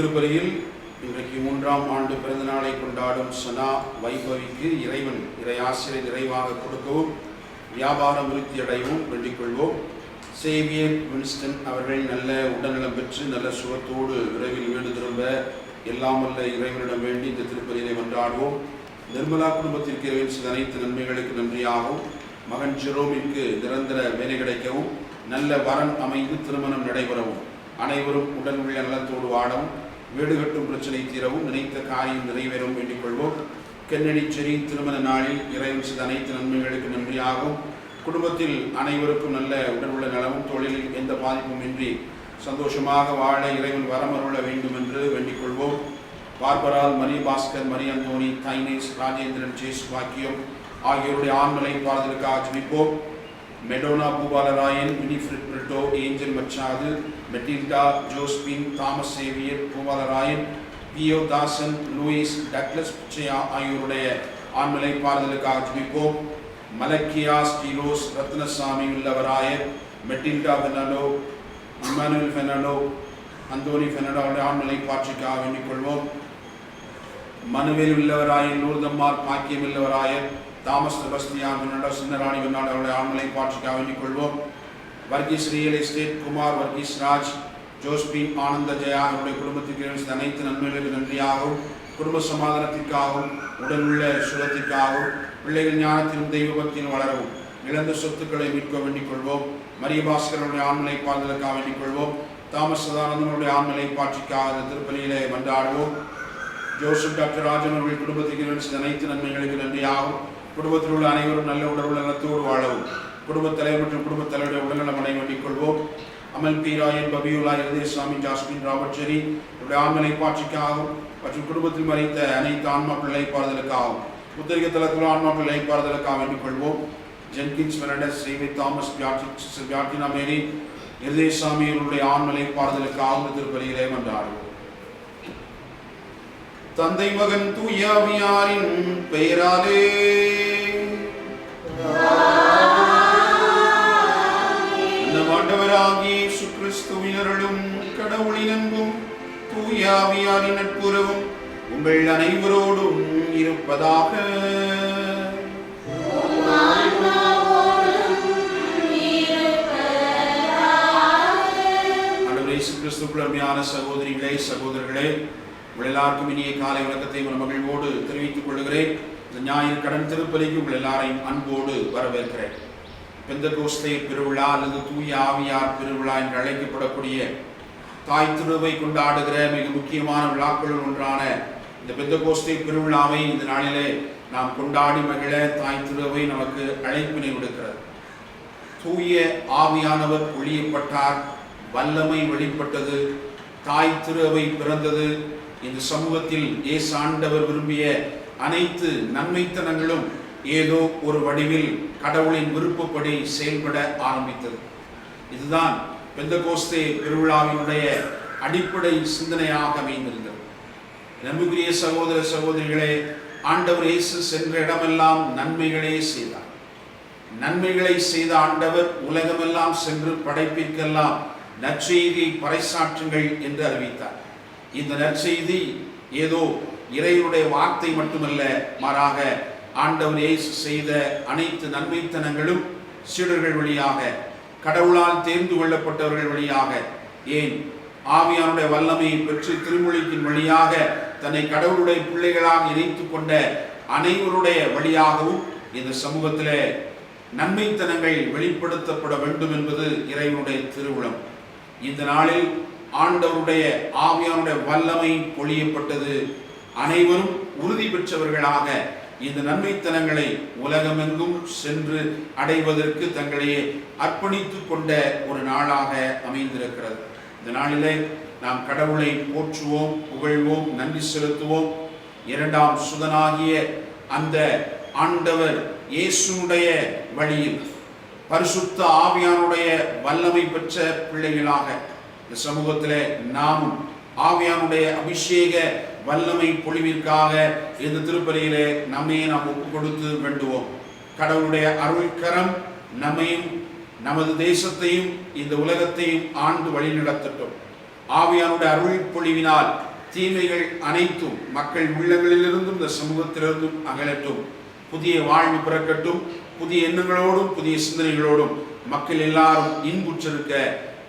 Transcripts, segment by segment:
திருப்பலியில் இன்றைக்கு 3ஆம் ஆண்டு பிறந்த நாளை கொண்டாடும் சனா வைபவிக்கு இறைவன் இறையாசிரியை நிறைவாக கொடுக்கவும் வியாபார விருத்தி அடையவும் வேண்டிக் கொள்வோம். சேவியர் வின்ஸ்டன் அவர்கள் நல்ல உடல்நலம் பெற்று நல்ல சுகத்தோடு விரைவில் வீடு திரும்ப எல்லாம் வல்ல இறைவனிடம் வேண்டி இந்த திருப்பலியை கொண்டாடுவோம். நிர்மலா குடும்பத்திற்கு இறைவன் செய்த அனைத்து நன்மைகளுக்கு நன்றியாகவும், மகன் ஜெரோமிற்கு நிரந்தர வேலை கிடைக்கவும், நல்ல வரன் அமைந்து திருமணம் நடைபெறவும், அனைவரும் உடல் உள்ள நலத்தோடு வாழவும், வீடு கட்டும் பிரச்சனை தீரவும், நினைத்த காரியம் நிறைவேறவும் வேண்டிக் கொள்வோம். கென்னடிச்சேரி திருமண நாளில் இறைவன் செய்த அனைத்து நன்மைகளுக்கு நன்றியாகவும், குடும்பத்தில் அனைவருக்கும் நல்ல உடல் உள்ள நலமும் தொழிலில் எந்த பாதிப்பும் இன்றி சந்தோஷமாக வாழ இறைவன் வரமருள வேண்டும் என்று வேண்டிக் கொள்வோம். பார்பரால், மரி பாஸ்கர், மரி அந்தோனி, தைனேஸ், ராஜேந்திரன், ஜேசு பாக்கியம் ஆகியோருடைய ஆண்மலை பாதலுக்காக ஜெபிப்போம். Madonna Boopalarayan, Winifred Brito, Angel Machado, Matilda, Josephine, Thomas Xavier, Boopalarayan, Pio Dasan, Louis, Douglas Pichaiya ஆகியோருடைய ஆண்மலை பாதலுக்காக ஜெபிப்போம். மலக்கியா, ஸ்டீலோஸ், Rathnasamy Ullavarayar, Matilda Fernando, Emmanuel Fernando, Antony பெர்னாண்டோவுடைய ஆண்மலை பாட்சிக்காக வேண்டிக் கொள்வோம். Manuel Ullavarayan, Lourdammal, Bakkiyam Ullavarayar, Thomas Sebastian Fernando, Chinnarani Fernando அவருடைய ஆண்மலை பாட்சிக்காக வேண்டிக் கொள்வோம். Varghese real estate, Kumar, Varghese Raj, Josephine, ஆனந்த ஜெயா அவருடைய குடும்பத்திற்கு அனைத்து நன்மைகளுக்கு நன்றியாகவும், குடும்ப சமாதானத்திற்காகவும், உடல் உள்ள சுகத்திற்காகவும், பிள்ளைகள் ஞானத்திலும் தெய்வ பக்தியிலும் வளரவும், இழந்த சொத்துக்களை மீட்க வேண்டிக் கொள்வோம். மரிய பாஸ்கரனுடைய ஆண்மலை பாதலுக்காக வேண்டிக் கொள்வோம். தாமஸ் சதானந்தனுடைய ஆண்மலை பாட்சிக்காக திருப்பலியிலே மன்றாடுவோம். ஜோசப் டாக்டர் ராஜன் அவர்கள் குடும்பத்திற்கு அனைத்து நன்மைகளுக்கு நன்றியாகவும், குடும்பத்தில் உள்ள அனைவரும் நல்ல உடல் உள்ள நலத்தோடு வாழவும், குடும்பத் தலைவர் மற்றும் குடும்பத் தலைவருடைய உடல்நலம் அடைய வேண்டிக் கொள்வோம். Amal P Rayan, Fabiola, Irudayasamy, Jasmine, Robert Jerry இவருடைய ஆண்மலை பாட்சிக்காகவும் மற்றும் குடும்பத்தில் மறைத்த அனைத்து ஆன்மாக்கள் இழைப்பாறுதலுக்காகவும், புத்தரிக தளத்தில் ஆன்மாக்கள் இழைப்பாறுதலுக்காக வேண்டிக் கொள்வோம். ஜென்கின்ஸ், பெர்னாண்டஸ், சேவை, தாமஸ், ஜார்டினா மேரி, இருதயசாமி இவருடைய ஆண்மலை பாறுதலுக்காகவும் திருப்பலியிலே மன்றாடுவோம். தந்தை, மகன், தூய ஆவியாரின் பெயராலே ஆண்டவராகிய இயேசு கிறிஸ்துவின் அருளும் கடவுளின் அன்பும் தூய ஆவியாரின் நட்புறவும் உங்கள் அனைவரோடும் இருப்பதாக. ஆண்டவர் இயேசு கிறிஸ்துவுக்குள் அருமையான சகோதரிகளே, சகோதரர்களே, உங்கள் எல்லாருக்கும் இனிய காலை வணக்கத்தை மகிழ்வோடு தெரிவித்துக் கொள்கிறேன். இந்த ஞாயிறு கடன் திருப்பலிக்கு உங்கள் எல்லாரையும் அன்போடு வரவேற்கிறேன். பெந்தகோஸ்தே பெருவிழா அல்லது தூய ஆவியார் பெருவிழா என்று அழைக்கப்படக்கூடிய தாய் திருவை கொண்டாடுகிற மிக முக்கியமான விழாக்களுள் ஒன்றான இந்த பெந்தகோஸ்தே பெருவிழாவை இந்த நாளிலே நாம் கொண்டாடி மகிழ தாய் திருவை நமக்கு அழைப்பினை விடுக்கிறது. தூய ஆவியானவர் ஒளியப்பட்டார், வல்லமை வெளிப்பட்டது, தாய் திருவை பிறந்தது. இந்த சமூகத்தில் இயேசு ஆண்டவர் விரும்பிய அனைத்து நன்மைத்தனங்களும் ஏதோ ஒரு வடிவில் கடவுளின் விருப்பப்படி செயல்பட ஆரம்பித்தது. இதுதான் பெந்தகோஸ்தே பெருவிழாவினுடைய அடிப்படை சிந்தனையாக அமைந்திருந்தது. நம்பிக்கைய சகோதர சகோதரிகளே, ஆண்டவர் இயேசு சென்ற இடமெல்லாம் நன்மைகளே செய்தார். நன்மைகளை செய்த ஆண்டவர் உலகமெல்லாம் சென்று படைப்பிற்கெல்லாம் நற்செய்தியை பறைசாற்றுங்கள் என்று அறிவித்தார். இந்த நற்செய்தி ஏதோ இறைவனுடைய வார்த்தை மட்டுமல்ல, மாறாக ஆண்டவர் இயேசு செய்த அனைத்து நன்மைத்தனங்களும் சீடர்கள் வழியாக, கடவுளால் தேர்ந்து கொள்ளப்பட்டவர்கள் வழியாக, ஏன் ஆவியானுடைய வல்லமையை பெற்று திருமொழியின் வழியாக தன்னை கடவுளுடைய பிள்ளைகளாக இணைத்துக் கொண்ட அனைவருடைய வழியாகவும் இந்த சமூகத்திலே நன்மைத்தனங்கள் வெளிப்படுத்தப்பட வேண்டும் என்பது இறைவனுடைய திருவுளம். இந்த நாளில் ஆண்டவருடைய ஆவியானுடைய வல்லமை பொழியப்பட்டது. அனைவரும் உறுதி பெற்றவர்களாக இந்த நன்மைத்தனங்களை உலகமெங்கும் சென்று அடைவதற்கு தங்களையே அர்ப்பணித்துக் கொண்ட ஒரு நாளாக அமைந்திருக்கிறது. இந்த நாளிலே நாம் கடவுளை போற்றுவோம், புகழ்வோம், நன்றி செலுத்துவோம். இரண்டாம் சுதனாகிய அந்த ஆண்டவர் இயேசுடைய வழியில் பரிசுத்த ஆவியானுடைய வல்லமை பெற்ற பிள்ளைகளாக இந்த சமூகத்திலே நாமும் ஆவியானுடைய அபிஷேக வல்லமை பொழிவிற்காக இந்த திருப்பலியிலே நம்மையே நாம் ஒப்புக் கொடுத்து வேண்டுவோம். கடவுளுடைய அருள்கரம் நம்மையும் நமது தேசத்தையும் இந்த உலகத்தையும் ஆண்டு வழி நடத்தட்டும். ஆவியானுடைய அருள் பொழிவினால் தீமைகள் அனைத்தும் மக்கள் உள்ளங்களிலிருந்தும் இந்த சமூகத்திலிருந்தும் அகலட்டும். புதிய வாழ்வு பிறக்கட்டும். புதிய எண்ணங்களோடும் புதிய சிந்தனைகளோடும் மக்கள் எல்லாரும் இன்புற்றிருக்க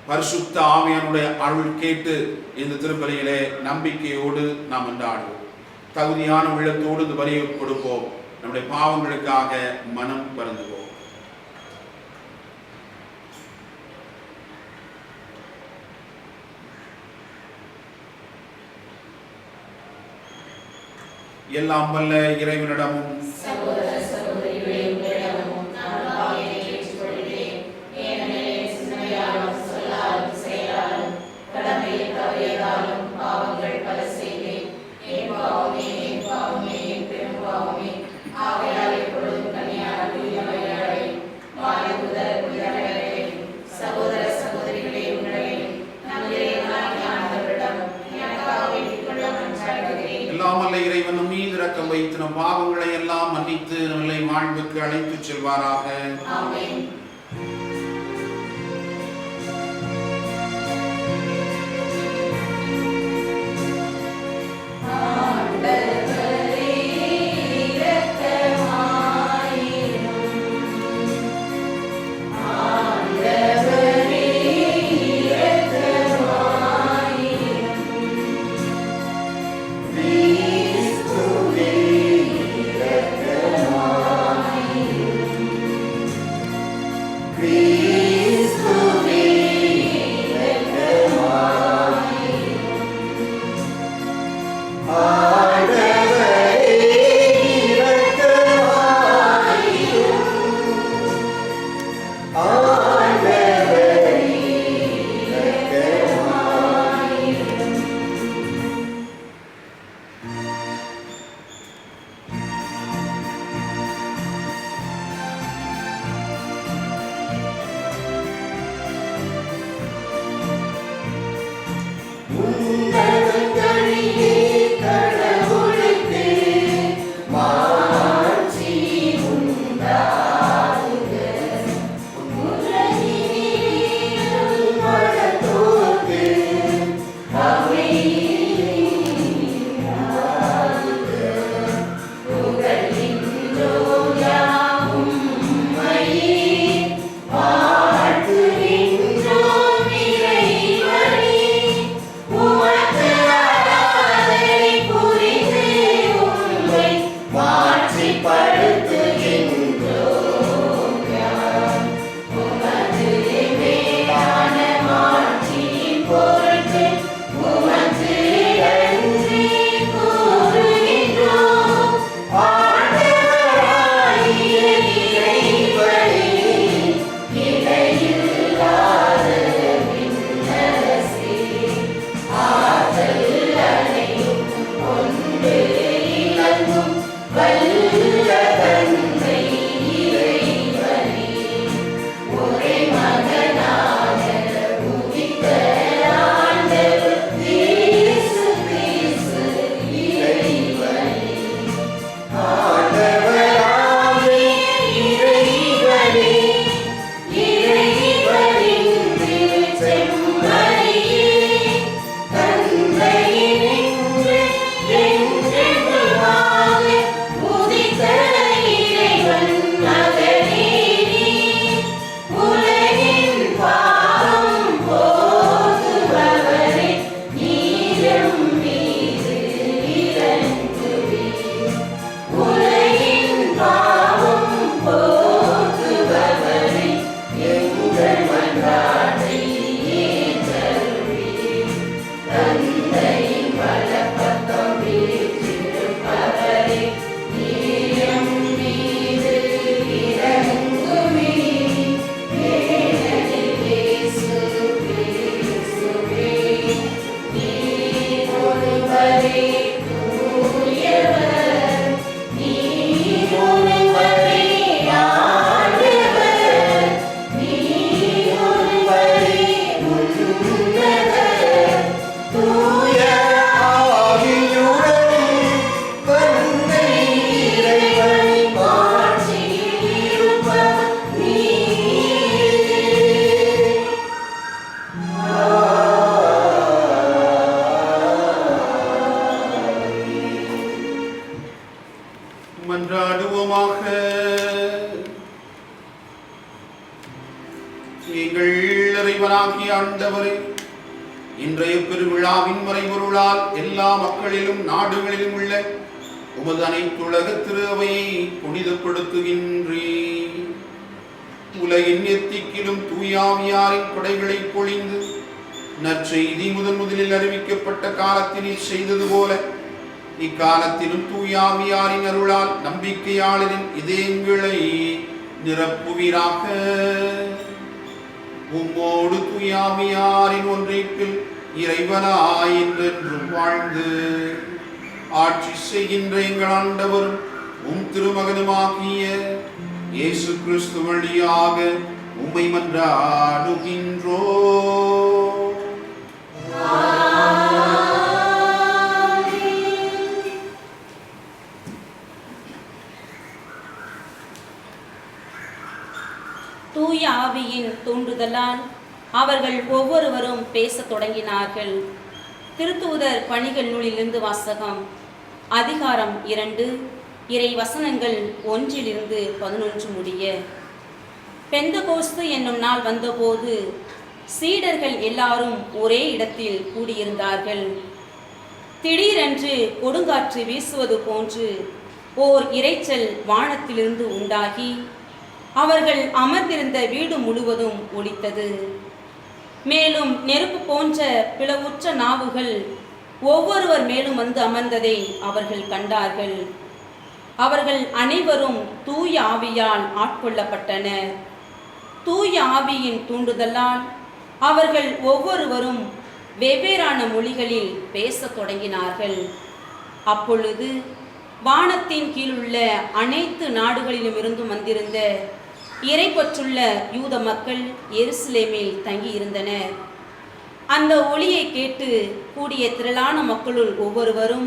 பரிசுத்த ஆவியானுடைய அருள் கேட்டு இந்த திருப்பலியிலே நம்பிக்கையோடு நாம் கொண்டாடுவோம். தகுதியான உள்ளத்தோடு இந்த பலியை கொடுப்போம். நம்முடைய பாவங்களுக்காக மனம் வருந்துவோம். எல்லாம் வல்ல இறைவனிடமும் இறைவன் மீது இரக்கம் வைத்து நம் பாவங்களை எல்லாம் மன்னித்து நம்மை வாழ்வுக்கு அழைத்து செல்வாராக. ஆமென். தந்தையாகிய ஆண்டவரே, இன்றைய பெருவிழாவின் மறைபொருளால் எல்லா மக்களிலும் நாடுகளிலும் உள்ள உமது அனைத்துலக திரு அவையை புனிதப்படுத்துகின்றீர். உலகின் எத்திக்கிலும் தூயாவியாரின் கொடைகளை பொழிந்து நற்செய்தி முதலில் அறிவிக்கப்பட்ட காலத்தினில் செய்தது போல இக்காலத்திலும் தூயாவியாரின் அருளால் நம்பிக்கையாளரின் இதயங்களை நிரப்புவீராக. உம்மோடு தூயாவியாரின் ஒன்றைப்பில் இறைவனாய் என்றென்றும் வாழ்ந்து ஆட்சி செய்கின்ற எங்கள் ஆண்டவரும் உம் திருமகனுமாகிய இயேசு கிறிஸ்து வழியாக உம்மை மன்றாடுகின்றோம். தூய ஆவியின் தூண்டுதலால் அவர்கள் ஒவ்வொருவரும் பேசத் தொடங்கினார்கள். திருத்தூதர் பணிகள் நூலிலிருந்து வாசகம். அதிகாரம் 2, இறை வசனங்கள் 1-11 முடிய. பெந்தகோஸ்து என்னும் நாள் வந்தபோது சீடர்கள் எல்லாரும் ஒரே இடத்தில் கூடியிருந்தார்கள். திடீரென்று கொடுங்காற்று வீசுவது போன்று ஓர் இரைச்சல் வானத்திலிருந்து உண்டாகி அவர்கள் அமர்ந்திருந்த வீடு முழுவதும் ஒலித்தது. மேலும் நெருப்பு போன்ற பிளவுற்ற நாவுகள் ஒவ்வொருவர் மேலும் வந்து அமர்ந்ததை அவர்கள் கண்டார்கள். அவர்கள் அனைவரும் தூய ஆவியால் ஆட்கொள்ளப்பட்டனர். தூய ஆவியின் தூண்டுதலால் அவர்கள் ஒவ்வொருவரும் வெவ்வேறான மொழிகளில் பேசத் தொடங்கினார்கள். அப்பொழுது வானத்தின் கீழுள்ள அனைத்து நாடுகளிலும் இருந்தும் வந்திருந்த இறைப்பற்றுள்ள யூத மக்கள் எருசலேமில் தங்கியிருந்தனர். அந்த ஒளியை கேட்டு கூடிய திரளான மக்களுள் ஒவ்வொருவரும்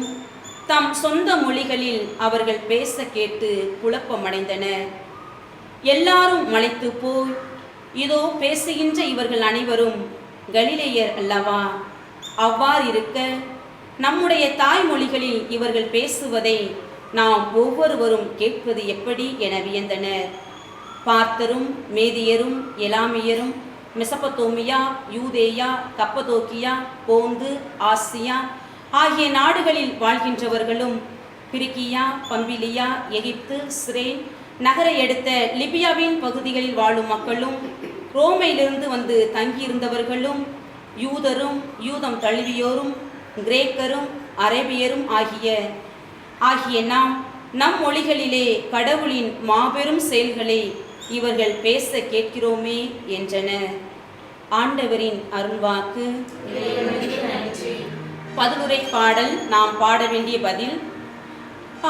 தம் சொந்த மொழிகளில் அவர்கள் பேச கேட்டு குழப்பமடைந்தனர். எல்லாரும் மலைத்து போய், இதோ பேசுகின்ற இவர்கள் அனைவரும் கலிலேயர் அல்லவா? அவ்வாறு இருக்க நம்முடைய தாய்மொழிகளில் இவர்கள் பேசுவதை நாம் ஒவ்வொருவரும் கேட்பது எப்படி என வியந்தனர். பார்த்தரும் மேதியரும் எலாமியரும் மெசபத்தோமியா, யூதேயா, கப்பதோக்கியா, போந்து, ஆசியா ஆகிய நாடுகளில் வாழ்கின்றவர்களும், பிரிக்கியா, பம்பிலியா, எகிப்து, சிரேன் நகரை அடுத்த லிபியாவின் பகுதிகளில் வாழும் மக்களும், ரோமையிலிருந்து வந்து தங்கியிருந்தவர்களும், யூதரும் யூதம் தழுவியோரும், கிரேக்கரும் அரேபியரும் ஆகிய நாம் நம் மொழிகளிலே கடவுளின் மாபெரும் செயல்களை இவர்கள் பேச கேட்கிறோமே என்றனர். ஆண்டவரின் அருள்வாக்கு. பதிலுரை பாடல். நாம் பாட வேண்டிய பதில்.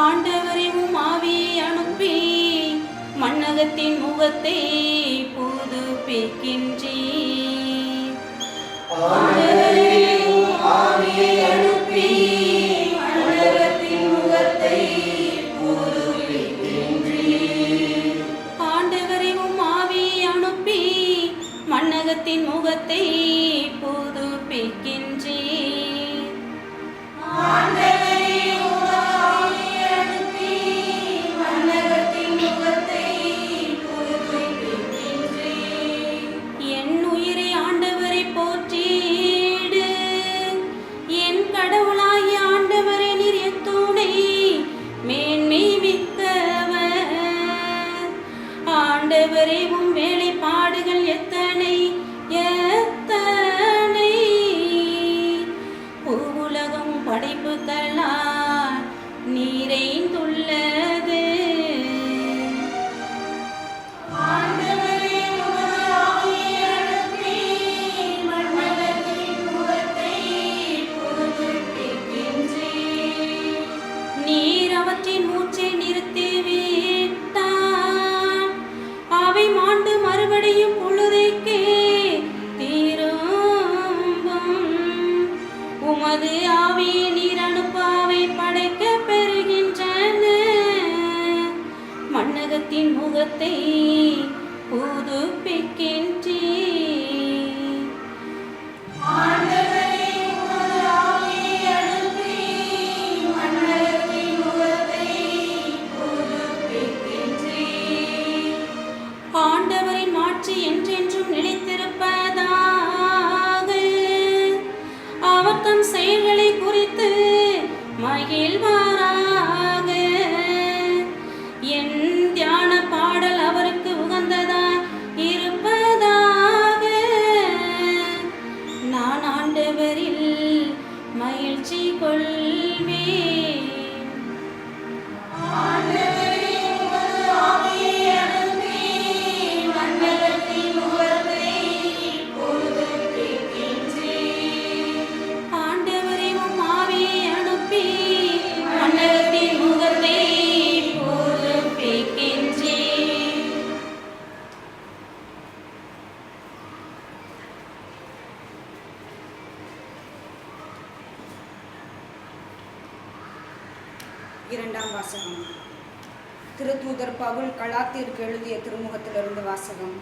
ஆண்டவரே உம் ஆவியை அனுப்பி மண்ணகத்தின் முகத்தை புதுப்பிக்கின்றீர். ஆண்டவரே உம் ஆவியை அனுப்பி மண்ணகத்தின் முகத்தை புதுப்பிக்கின்றீர். ஆண்டவரே உம் ஆவியை அனுப்பி மண்ணகத்தின் முகத்தை புதுப்பிக்கின்றீர். ஆண்டவரே உம் ஆவியை அனுப்பி மண்ணகத்தின் முகத்தை புதுப்பிக்கின்றீர். என் உயிரை ஆண்டவரை போற்றிடு, என் கடவுளாகிய ஆண்டவரே நீர் எத்துணை மேன்மை மிக்கவர். ஆண்டவரே உம் வேலைப்பாடுகள் எத்தனை எத்தனை, பூவுலகம் படைப்புகளால் நிறைந்துள்ளது. ஆண்டவரே உமது ஆவியை அனுப்பி மண்ணகத்தின் முகத்தை புதுப்பிக்கின்றீர். நீர் அவற்றின் மூச்சை நிறுத்திவிட்டால் அவை மாண்டு மறுபடியும் பொழுதைக்கே திரும்பும். உமது ஆவியை நீர் அனுப்ப அவை படைக்க பெறுகின்றன. மண்ணகத்தின் முகத்தை புதுப்பிக்கின்றீர். ஆண்டவரே உமது ஆவியை அனுப்பி மண்ணகத்தின் முகத்தை புதுப்பிக்கின்றீர். ஆண்டவரின் மாட்சி என்றென்றும் நிலைத்திருப்பதாக இரண்டாம் வாசகம். திருத்தூதர் பவுல் கலாத்திற்கு எழுதிய திருமுகத்திலிருந்து வாசகம்.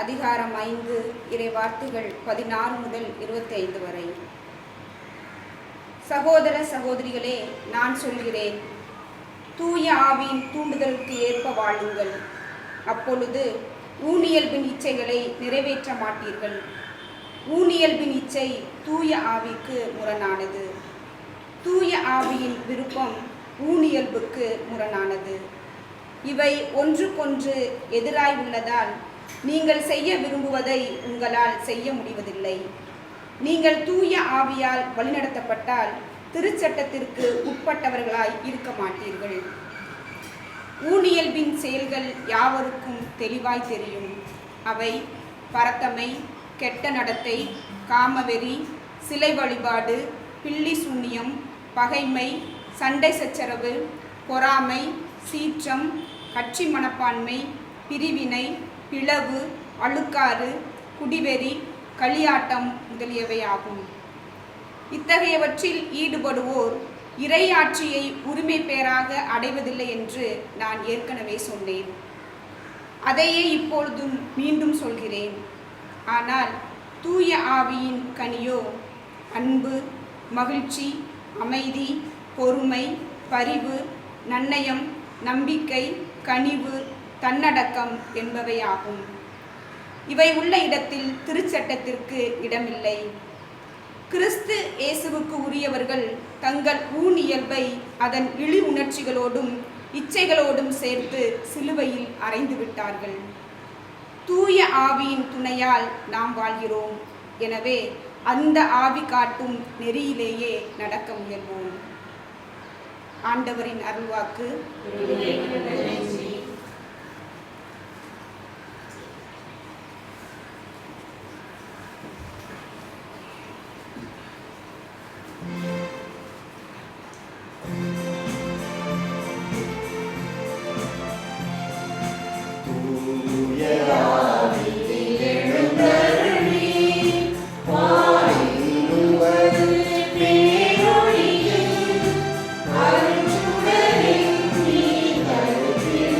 அதிகாரம் 5, இறை வார்த்தைகள் 16 முதல் 25 வரை. சகோதர சகோதரிகளே, நான் சொல்கிறேன், தூய ஆவியின் தூண்டுதலுக்கு ஏற்ப வாழுங்கள். அப்பொழுது ஊனியல்பின் இச்சைகளை நிறைவேற்ற மாட்டீர்கள். ஊனியல்பின் இச்சை தூய ஆவிக்கு முரணானது. தூய ஆவியின் விருப்பம் ஊனியல்புக்கு முரணானது. இவை ஒன்றுக்கொன்று எதிராய் உள்ளதால் நீங்கள் செய்ய விரும்புவதை உங்களால் செய்ய முடிவதில்லை. நீங்கள் தூய ஆவியால் வழிநடத்தப்பட்டால் திருச்சட்டத்திற்கு உட்பட்டவர்களாய் இருக்க மாட்டீர்கள். ஊனியல்பின் செயல்கள் யாவருக்கும் தெளிவாய் தெரியும். அவை பரத்தமை, கெட்ட நடத்தை, காமவெறி, சிலை வழிபாடு, பில்லி சூனியம், பகைமை, சண்டை சச்சரவு, பொறாமை, சீற்றம், கட்சி மனப்பான்மை, பிரிவினை, பிளவு, அழுக்காறு, குடிவெறி, களியாட்டம் முதலியவை ஆகும். இத்தகையவற்றில் ஈடுபடுவோர் இறையாட்சியை உரிமை பேராக அடைவதில்லை என்று நான் ஏற்கனவே சொன்னேன். அதையே இப்பொழுதும் மீண்டும் சொல்கிறேன். ஆனால் தூய ஆவியின் கனியோ அன்பு, மகிழ்ச்சி, அமைதி, பொறுமை, பரிவு, நன்னயம், நம்பிக்கை, கனிவு, தன்னடக்கம் என்பவையாகும். இவை உள்ள இடத்தில் திருச்சட்டத்திற்கு இடமில்லை. கிறிஸ்து இயேசுவுக்கு உரியவர்கள் தங்கள் ஊனியல்பை அதன் இழி உணர்ச்சிகளோடும் இச்சைகளோடும் சேர்த்து சிலுவையில் அறைந்து விட்டார்கள். தூய ஆவியின் துணையால் நாம் வாழ்கிறோம். எனவே அந்த ஆவி காட்டும் நெறியிலேயே நடக்க முயல்வோம். ஆண்டவரின் அருள்வாக்கு. அருள் சுடரின் நீ கருத்தில்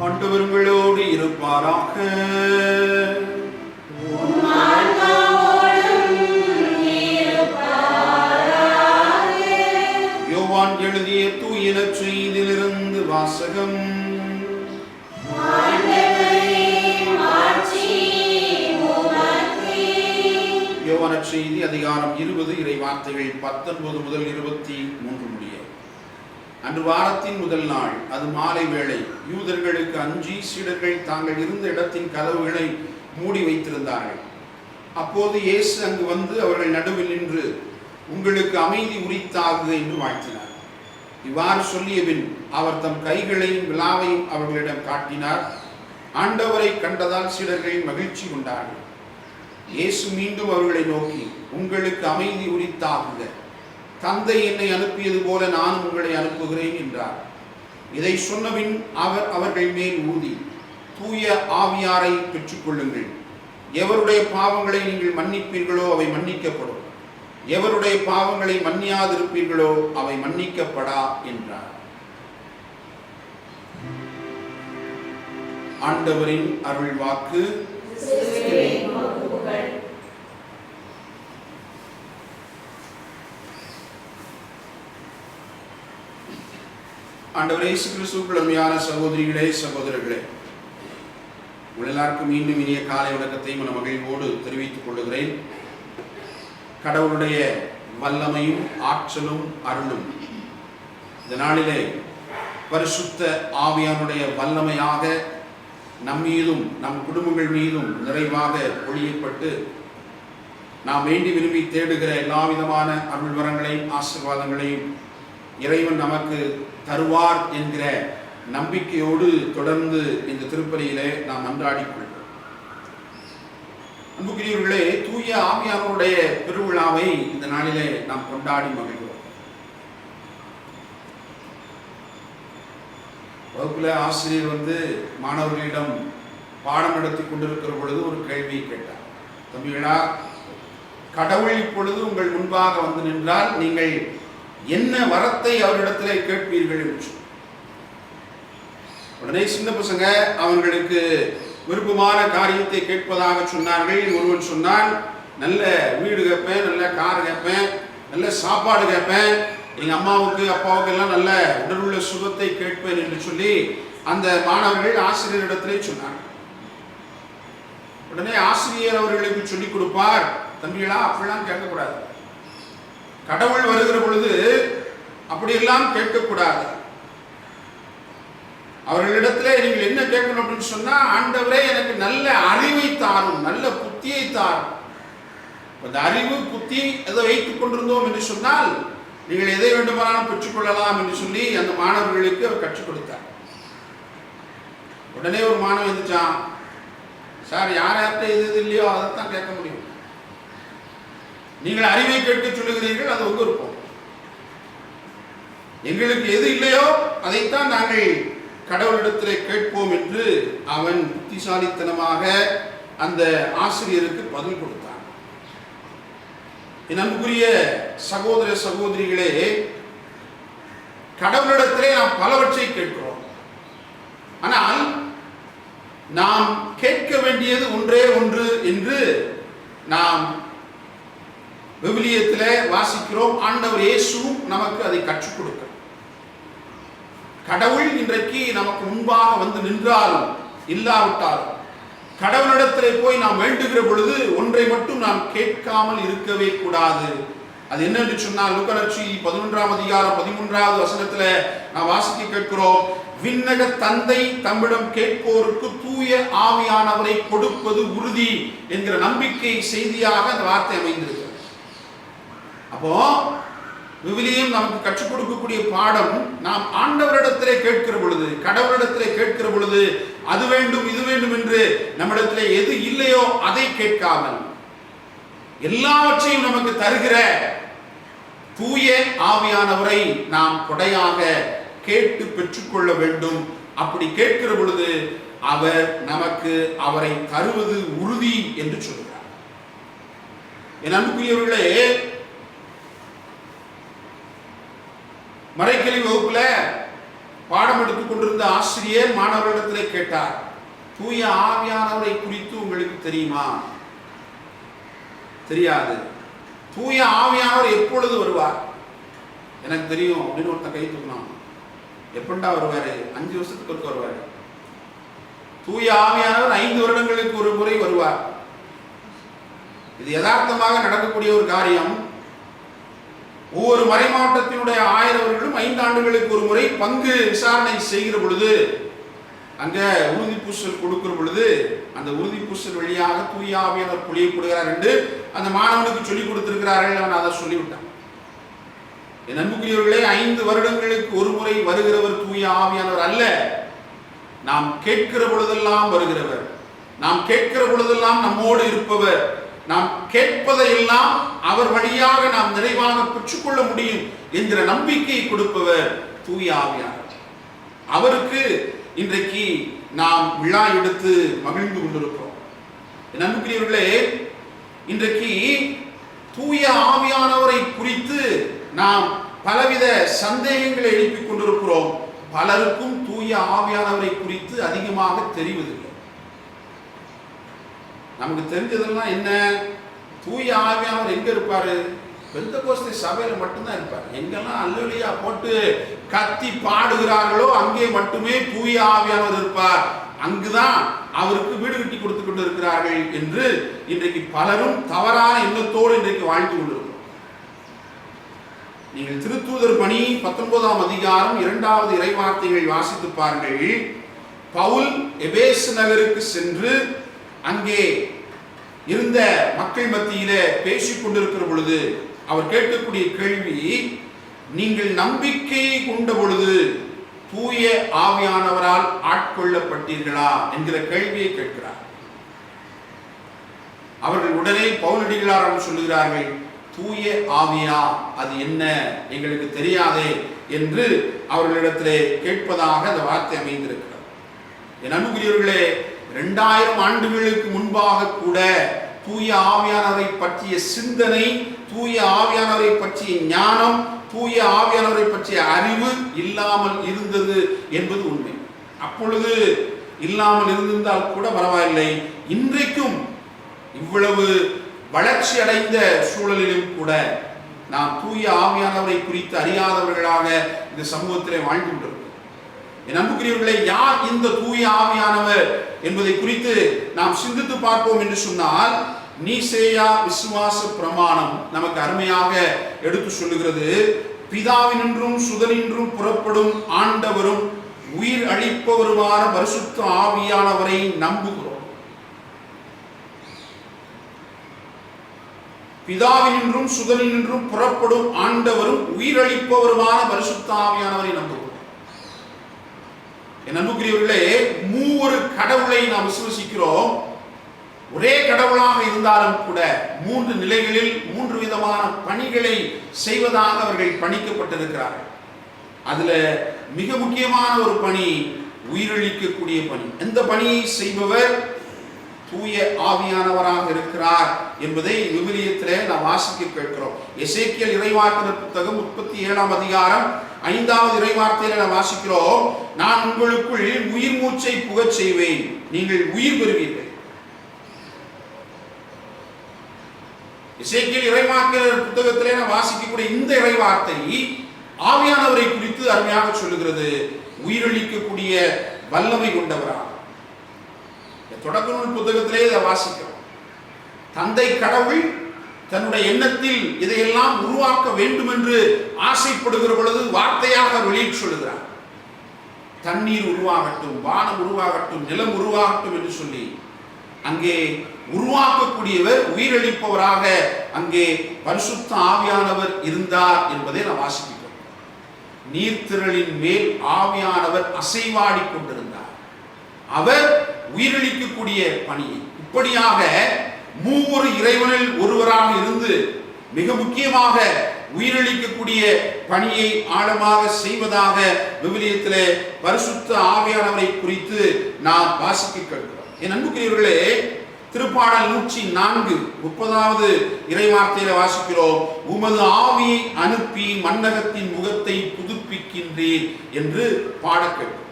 ஆண்டவர் உங்களோடு இருப்பாராக. யோவான் எழுதிய தூய நற்செய்தியிலிருந்து வாசகம். யோவான் நற்செய்தி அதிகாரம் 20 இறை வார்த்தைகள் 19 முதல் 23 முடிய. அன்று வாரத்தின் முதல் நாள், அது மாலை வேளை. யூதர்களுக்கு அஞ்சி சீடர்கள் தாங்கள் இருந்த இடத்தின் கதவுகளை மூடி வைத்திருந்தார்கள். அப்போது இயேசு அங்கு வந்து அவர்கள் நடுவில் நின்று, உங்களுக்கு அமைதி உரித்தாகுக என்று வாழ்த்தினார். இவ்வாறு சொல்லிய பின் அவர் தம் கைகளையும் விலாவையும் அவர்களிடம் காட்டினார். ஆண்டவரை கண்டதால் சீடர்கள் மகிழ்ச்சி கொண்டார்கள். இயேசு மீண்டும் அவர்களை நோக்கி, உங்களுக்கு அமைதி உரித்தாகுக. தந்தை என்னை அனுப்பியது போல நான் உங்களை அனுப்புகிறேன் என்றார். இதை சொன்னபின் அவர் அவர்கள் மேல் ஊதி, தூய ஆவியாரை பெற்றுக்கொள்ளுங்கள். எவருடைய பாவங்களை நீங்கள் மன்னிப்பீர்களோ அவை மன்னிக்கப்படும், எவருடைய பாவங்களை மன்னியாதிருப்பீர்களோ அவை மன்னிக்கப்படா என்றார். ஆண்டவரின் அருள் வாக்கு. ஆண்டவரே இயேசு கிறிஸ்துவுக்குள் அருமையான சகோதரிகளே, சகோதரர்களே, உங்கள் எல்லாருக்கும் மீண்டும் இனிய காலை வணக்கத்தை மகிழ்வோடு தெரிவித்துக் கொள்ளுகிறேன். கடவுளுடைய வல்லமையும் ஆற்றலும் அருளும் இந்த நாளிலே பரிசுத்த ஆவியானுடைய வல்லமையாக நம் மீதும் நம் குடும்பங்கள் மீதும் நிறைவாக பொழியப்பட்டு நாம் வேண்டி விரும்பி தேடுகிற எல்லா விதமான அருள் வரங்களையும் ஆசீர்வாதங்களையும் இறைவன் நமக்கு தருவார் என்கிற நம்பிக்கையோடு தொடர்ந்து இந்த திருப்பலியிலே நாம் அன்றாடிக் கொள்வோம். அன்புக்குரியவர்களே, தூய ஆவியானவருடைய பெருவிழாவை இந்த நாளிலே நாம் கொண்டாடி மகிழ்வோம். வகுப்புல ஆசிரியர் மாணவர்களிடம் பாடம் நடத்தி கொண்டிருக்கிற பொழுது ஒரு கேள்வியை கேட்டார். தம்பிகளா, கடவுள் இப்பொழுது உங்கள் முன்பாக வந்து நின்றால் நீங்கள் என்ன வரத்தை அவரிடத்திலே கேட்பீர்கள் என்று. உடனே சின்ன பசங்க அவங்களுக்கு விருப்பமான காரியத்தை கேட்பதாக சொன்னார்கள். ஒருவன் சொன்னான், நல்ல வீடு கேட்பேன், நல்ல கார் கேட்பேன், நல்ல சாப்பாடு கேட்பேன், எங்க அம்மாவுக்கு அப்பாவுக்கு எல்லாம் நல்ல உடல் உள்ள சுகத்தை கேட்பேன் என்று சொல்லி அந்த மாணவர்கள் ஆசிரியரிடத்திலே சொன்னார்கள். உடனே ஆசிரியர் அவர்களுக்கு சொல்லிக் கொடுப்பார், தம்பிகளா அப்படிலாம் கேட்கக்கூடாது. கடவுள் வருகிற பொழுது அப்படியெல்லாம் கேட்கக்கூடாது. அவர்களிடத்திலே நீங்கள் என்ன கேட்கணும் அப்படின்னு சொன்னா, ஆண்டவரே எனக்கு நல்ல அறிவை தாரும், நல்ல புத்தியை தாரும். அந்த அறிவு புத்தி எதை வைத்துக் கொண்டிருந்தோம் என்று சொன்னால் நீங்கள் எதை வேண்டுமானாலும் பெற்றுக்கொள்ளலாம் என்று சொல்லி அந்த மாணவர்களுக்கு அவர் கற்றுக் கொடுத்தார். உடனே ஒரு மாணவன் இருந்துச்சான், சார் யார் யார்கிட்ட எது இல்லையோ அதைத்தான் கேட்க முடியும். நீங்கள் அறிவை கேட்க சொல்லுகிறீர்கள், அது உங்க விருப்பம். எங்களுக்கு எது இல்லையோ அதைத்தான் நாங்கள் கடவுளிடத்திலே கேட்போம் என்று அவன் புத்திசாலித்தனமாக அந்த ஆசிரியருக்கு பதில் கொடுத்தான். என் அன்புக்குரிய சகோதர சகோதரிகளே, கடவுளிடத்திலே நாம் பலவற்றை கேட்கிறோம். ஆனால் நாம் கேட்க வேண்டியது ஒன்றே ஒன்று என்று நாம் விவிலியத்திலே வாசிக்கிறோம். ஆண்டவர் இயேசுவும் நமக்கு அதை கற்றுக் கொடுக்கிறார். கடவுள் இன்றைக்கு நமக்கு முன்பாக வந்து நின்றாலும் இல்லாவிட்டாலும் கடவுளிடத்திலே போய் நாம் வேண்டுகிற பொழுது ஒன்றை மட்டும் நாம் கேட்காமல் இருக்கவே கூடாது. அது என்னன்னு சொன்னால் லூக்கா நற்செய்தி 11ஆம் அதிகாரம் 13வது வசனத்துல நாம் வாசிக்க கேட்கிறோம், விண்ணக தந்தை தம்மிடம் கேட்போருக்கு தூய ஆவியானவரை கொடுப்பது உறுதி என்கிற நம்பிக்கை செய்தியாக அந்த வார்த்தை அமைந்திருக்கிறது. அப்போ விவிலியம் நமக்கு கற்றுக் கொடுக்கக்கூடிய பாடம், நாம் ஆண்டவரிடத்திலே கேட்கிற பொழுது, கடவுளிடத்திலே கேட்கிற பொழுது அது வேண்டும் இது வேண்டும் என்று நம்மிடத்திலே எது இல்லையோ அதை கேட்காமல் எல்லாவற்றையும் நமக்கு தருகிற தூய ஆவியானவரை நாம் கொடையாக கேட்டு பெற்றுக்கொள்ள வேண்டும். அப்படி கேட்கிற பொழுது அவர் நமக்கு அவரை தருவது உறுதி என்று சொல்கிறார். என் அன்புக்குரியவர்களே, மறைக்கல்வி வகுப்புல பாடம் எடுத்துக் கொண்டிருந்த ஆசிரியர் மாணவர்களிடத்திலே கேட்டார், தூய ஆவியானவரை குறித்து உங்களுக்கு தெரியுமா? தெரியாது. தூய ஆவியானவர் எப்பொழுது வருவார்? எனக்கு தெரியும் அப்படின்னு ஒருத்தன் கை தூக்கணும். எப்பண்டா வருவாரு? 5 வருஷத்துக்கு ஒருக்க வருவாரு. தூய ஆவியானவர் 5 வருடங்களுக்கு ஒரு முறை வருவார். இது யதார்த்தமாக நடக்கக்கூடிய ஒரு காரியம். ஒவ்வொரு மறை மாவட்டத்தினுடைய ஆயரவர்களும் 5 ஆண்டுகளுக்கு ஒரு முறை பங்கு விசாரணை செய்கிற பொழுது, அங்க உறுதி பூசல் கொடுக்கிற பொழுது, அந்த உறுதி பூசல் வழியாக தூய ஆவியானவர் பொழியப்படுகிறார் என்று அந்த மாணவனுக்கு சொல்லிக் கொடுத்திருக்கிறார்கள். அவன் அதை சொல்லிவிட்டான். என் அன்புக்குரியவர்களே, 5 வருடங்களுக்கு ஒரு முறை வருகிறவர் தூய ஆவியானவர் அல்ல. நாம் கேட்கிற பொழுதெல்லாம் வருகிறவர், நாம் கேட்கிற பொழுதெல்லாம் நம்மோடு இருப்பவர், நாம் கேட்பதையெல்லாம் அவர் வழியாக நாம் நிறைவாக பெற்றுக்கொள்ள முடியும் என்கிற நம்பிக்கையை கொடுப்பவர் தூய ஆவியானவர். அவருக்கு இன்றைக்கு நாம் விழா எடுத்து மகிழ்ந்து கொண்டிருக்கிறோம். என் அன்புக்குரியவர்களே, இன்றைக்கு தூய ஆவியானவரை குறித்து நாம் பலவித சந்தேகங்களை எழுப்பிக் கொண்டிருக்கிறோம். பலருக்கும் தூய ஆவியானவரை குறித்து அதிகமாக தெரிவதில்லை. நமக்கு தெரிஞ்சதெல்லாம் என்ன? தூய ஆவியானவர் எங்க இருப்பாரு? பெந்தெகோஸ்தே சபையில மட்டும்தான் இருப்பார். எங்கெல்லாம் அல்லேலூயா போட்டு கத்தி பாடுகிறார்களோ அங்கே மட்டுமே தூய ஆவியானவர் இருப்பார். அங்குதான் அவருக்கு வீடு கட்டி கொடுத்து கொண்டு இருக்கிறார்கள் என்று இன்றைக்கு பலரும் தவறான எண்ணத்தோடு இன்றைக்கு வாழ்ந்து கொண்டிருக்கிறோம். நீங்கள் திருத்தூதர் பணி 19ஆம் அதிகாரம் 2வது இறைவார்த்தைகள் வாசித்து பாருங்கள். பவுல் எபேசு நகருக்கு சென்று அங்கே இருந்த மக்கள் மத்தியிலே பேசிக் கொண்டிருக்கிற பொழுது அவர் கேட்கக்கூடிய கேள்வி, நீங்கள் நம்பிக்கை கொண்ட பொழுது தூய ஆவியானவரால் ஆட்கொள்ளப்பட்டீர்களா என்கிற கேள்வியை கேட்கிறார். அவர்கள் உடனே பவுலடிகளார் சொல்லுகிறார்கள், தூய ஆவியா அது என்ன எங்களுக்கு தெரியாதே என்று அவர்களிடத்திலே கேட்பதாக அந்த வார்த்தை அமைந்திருக்கிறது. என் அன்புக்குரியவர்களே, 2000 ஆண்டுகளுக்கு முன்பாக கூட தூய ஆவியானவரை பற்றிய சிந்தனை, தூய ஆவியானவரை பற்றிய ஞானம், தூய ஆவியானவரை பற்றிய அறிவு இல்லாமல் இருந்தது என்பது உண்மை. அப்பொழுது இல்லாமல் இருந்திருந்தால் கூட பரவாயில்லை. இன்றைக்கும் இவ்வளவு வளர்ச்சி அடைந்த சூழலிலும் கூட நாம் தூய ஆவியானவரை குறித்து அறியாதவர்களாக இந்த சமூகத்திலே வாழ்ந்து கொண்டிருக்கிறோம். என் அன்புக்குரியவர்களே, யார் இந்த தூய ஆவியானவர் என்பதை குறித்து நாம் சிந்தித்து பார்ப்போம் என்று சொன்னால், நீசேயா விசுவாச பிரமாணம் நமக்கு அருமையாக எடுத்து சொல்லுகிறது. பிதாவினின்றும் சுதனின்றும் புறப்படும் ஆண்டவரும் உயிர் அளிப்பவருமான பரிசுத்த ஆவியானவரை நம்புகிறோம். பிதாவினின்றும் சுதனின்றும் புறப்படும் ஆண்டவரும் உயிரளிப்பவருமான பரிசுத்த ஆவியானவரை நம்புகிறோம். என் அன்புக்குரியவர்களே, மூவொரு கடவுளை நாம் விசுவசிக்கிறோம். ஒரே கடவுளாக இருந்தாலும் கூட 3 நிலைகளில் 3 விதமான பணிகளை செய்வதாக அவர்கள் பணிக்கப்பட்டிருக்கிறார்கள். அதுல மிக முக்கியமான ஒரு பணி உயிரளிக்கக்கூடிய பணி. இந்த பணியை செய்பவர் தூய ஆவியானவராக இருக்கிறார் என்பதை விவிலியத்திலே நாம் வாசிக்க கேட்கிறோம். எசேக்கியேல் இறைவாக்கினர் புத்தகம் 37ஆம் அதிகாரம் 5வது இறைவார்த்தையில நாம் வாசிக்கிறோம், நான் உங்களுக்குள் உயிர் மூச்சை புகச் செய்வேன், நீங்கள் உயிர் பெறுவீர்கள். எசேக்கியேல் இறைவாக்கினர் புத்தகத்திலே நாம் வாசிக்கக்கூடிய இந்த இறைவார்த்தை ஆவியானவரை குறித்து அருமையாக சொல்லுகிறது. உயிரளிக்கக்கூடிய வல்லமை கொண்டவராக தொடக்க நூல் புத்தகத்திலே இதை வாசிக்கிறோம். தந்தை கடவுள் தன்னுடைய எண்ணத்தில் இதையெல்லாம் உருவாக்க வேண்டும் என்று ஆசைப்படுகிற பொழுது வார்த்தையாக வெளியே சொல்லுகிறார். தண்ணீர் உருவாகட்டும், வானம் உருவாகட்டும், நிலம் உருவாகட்டும் என்று சொல்லி அங்கே உருவாக்கக்கூடியவர், உயிரளிப்பவராக அங்கே பரிசுத்த ஆவியானவர் இருந்தார் என்பதை நாம் வாசிக்கிறோம். நீர்த்திரளின் மேல் ஆவியானவர் அசைவாடி கொண்டிருந்தார். அவர் உயிரளிக்கக்கூடிய பணியை இப்படியாக மூவொரு இறைவனில் ஒருவராக இருந்து மிக முக்கியமாக உயிரளிக்கக்கூடிய பணியை ஆழமாக செய்வதாக விவிலியத்திலே பரிசுத்த ஆவியானவரை குறித்து நாம் வாசிக்க கேட்கிறோம். என் அன்புக்குரியவர்களே, திருப்பாடல் 104 30வது இறைவார்த்தையில வாசிக்கிறோம். உமது ஆவியை அனுப்பி மண்ணகத்தின் முகத்தை புதுப்பிக்கின்றீர் என்று பாட கேட்கிறோம்.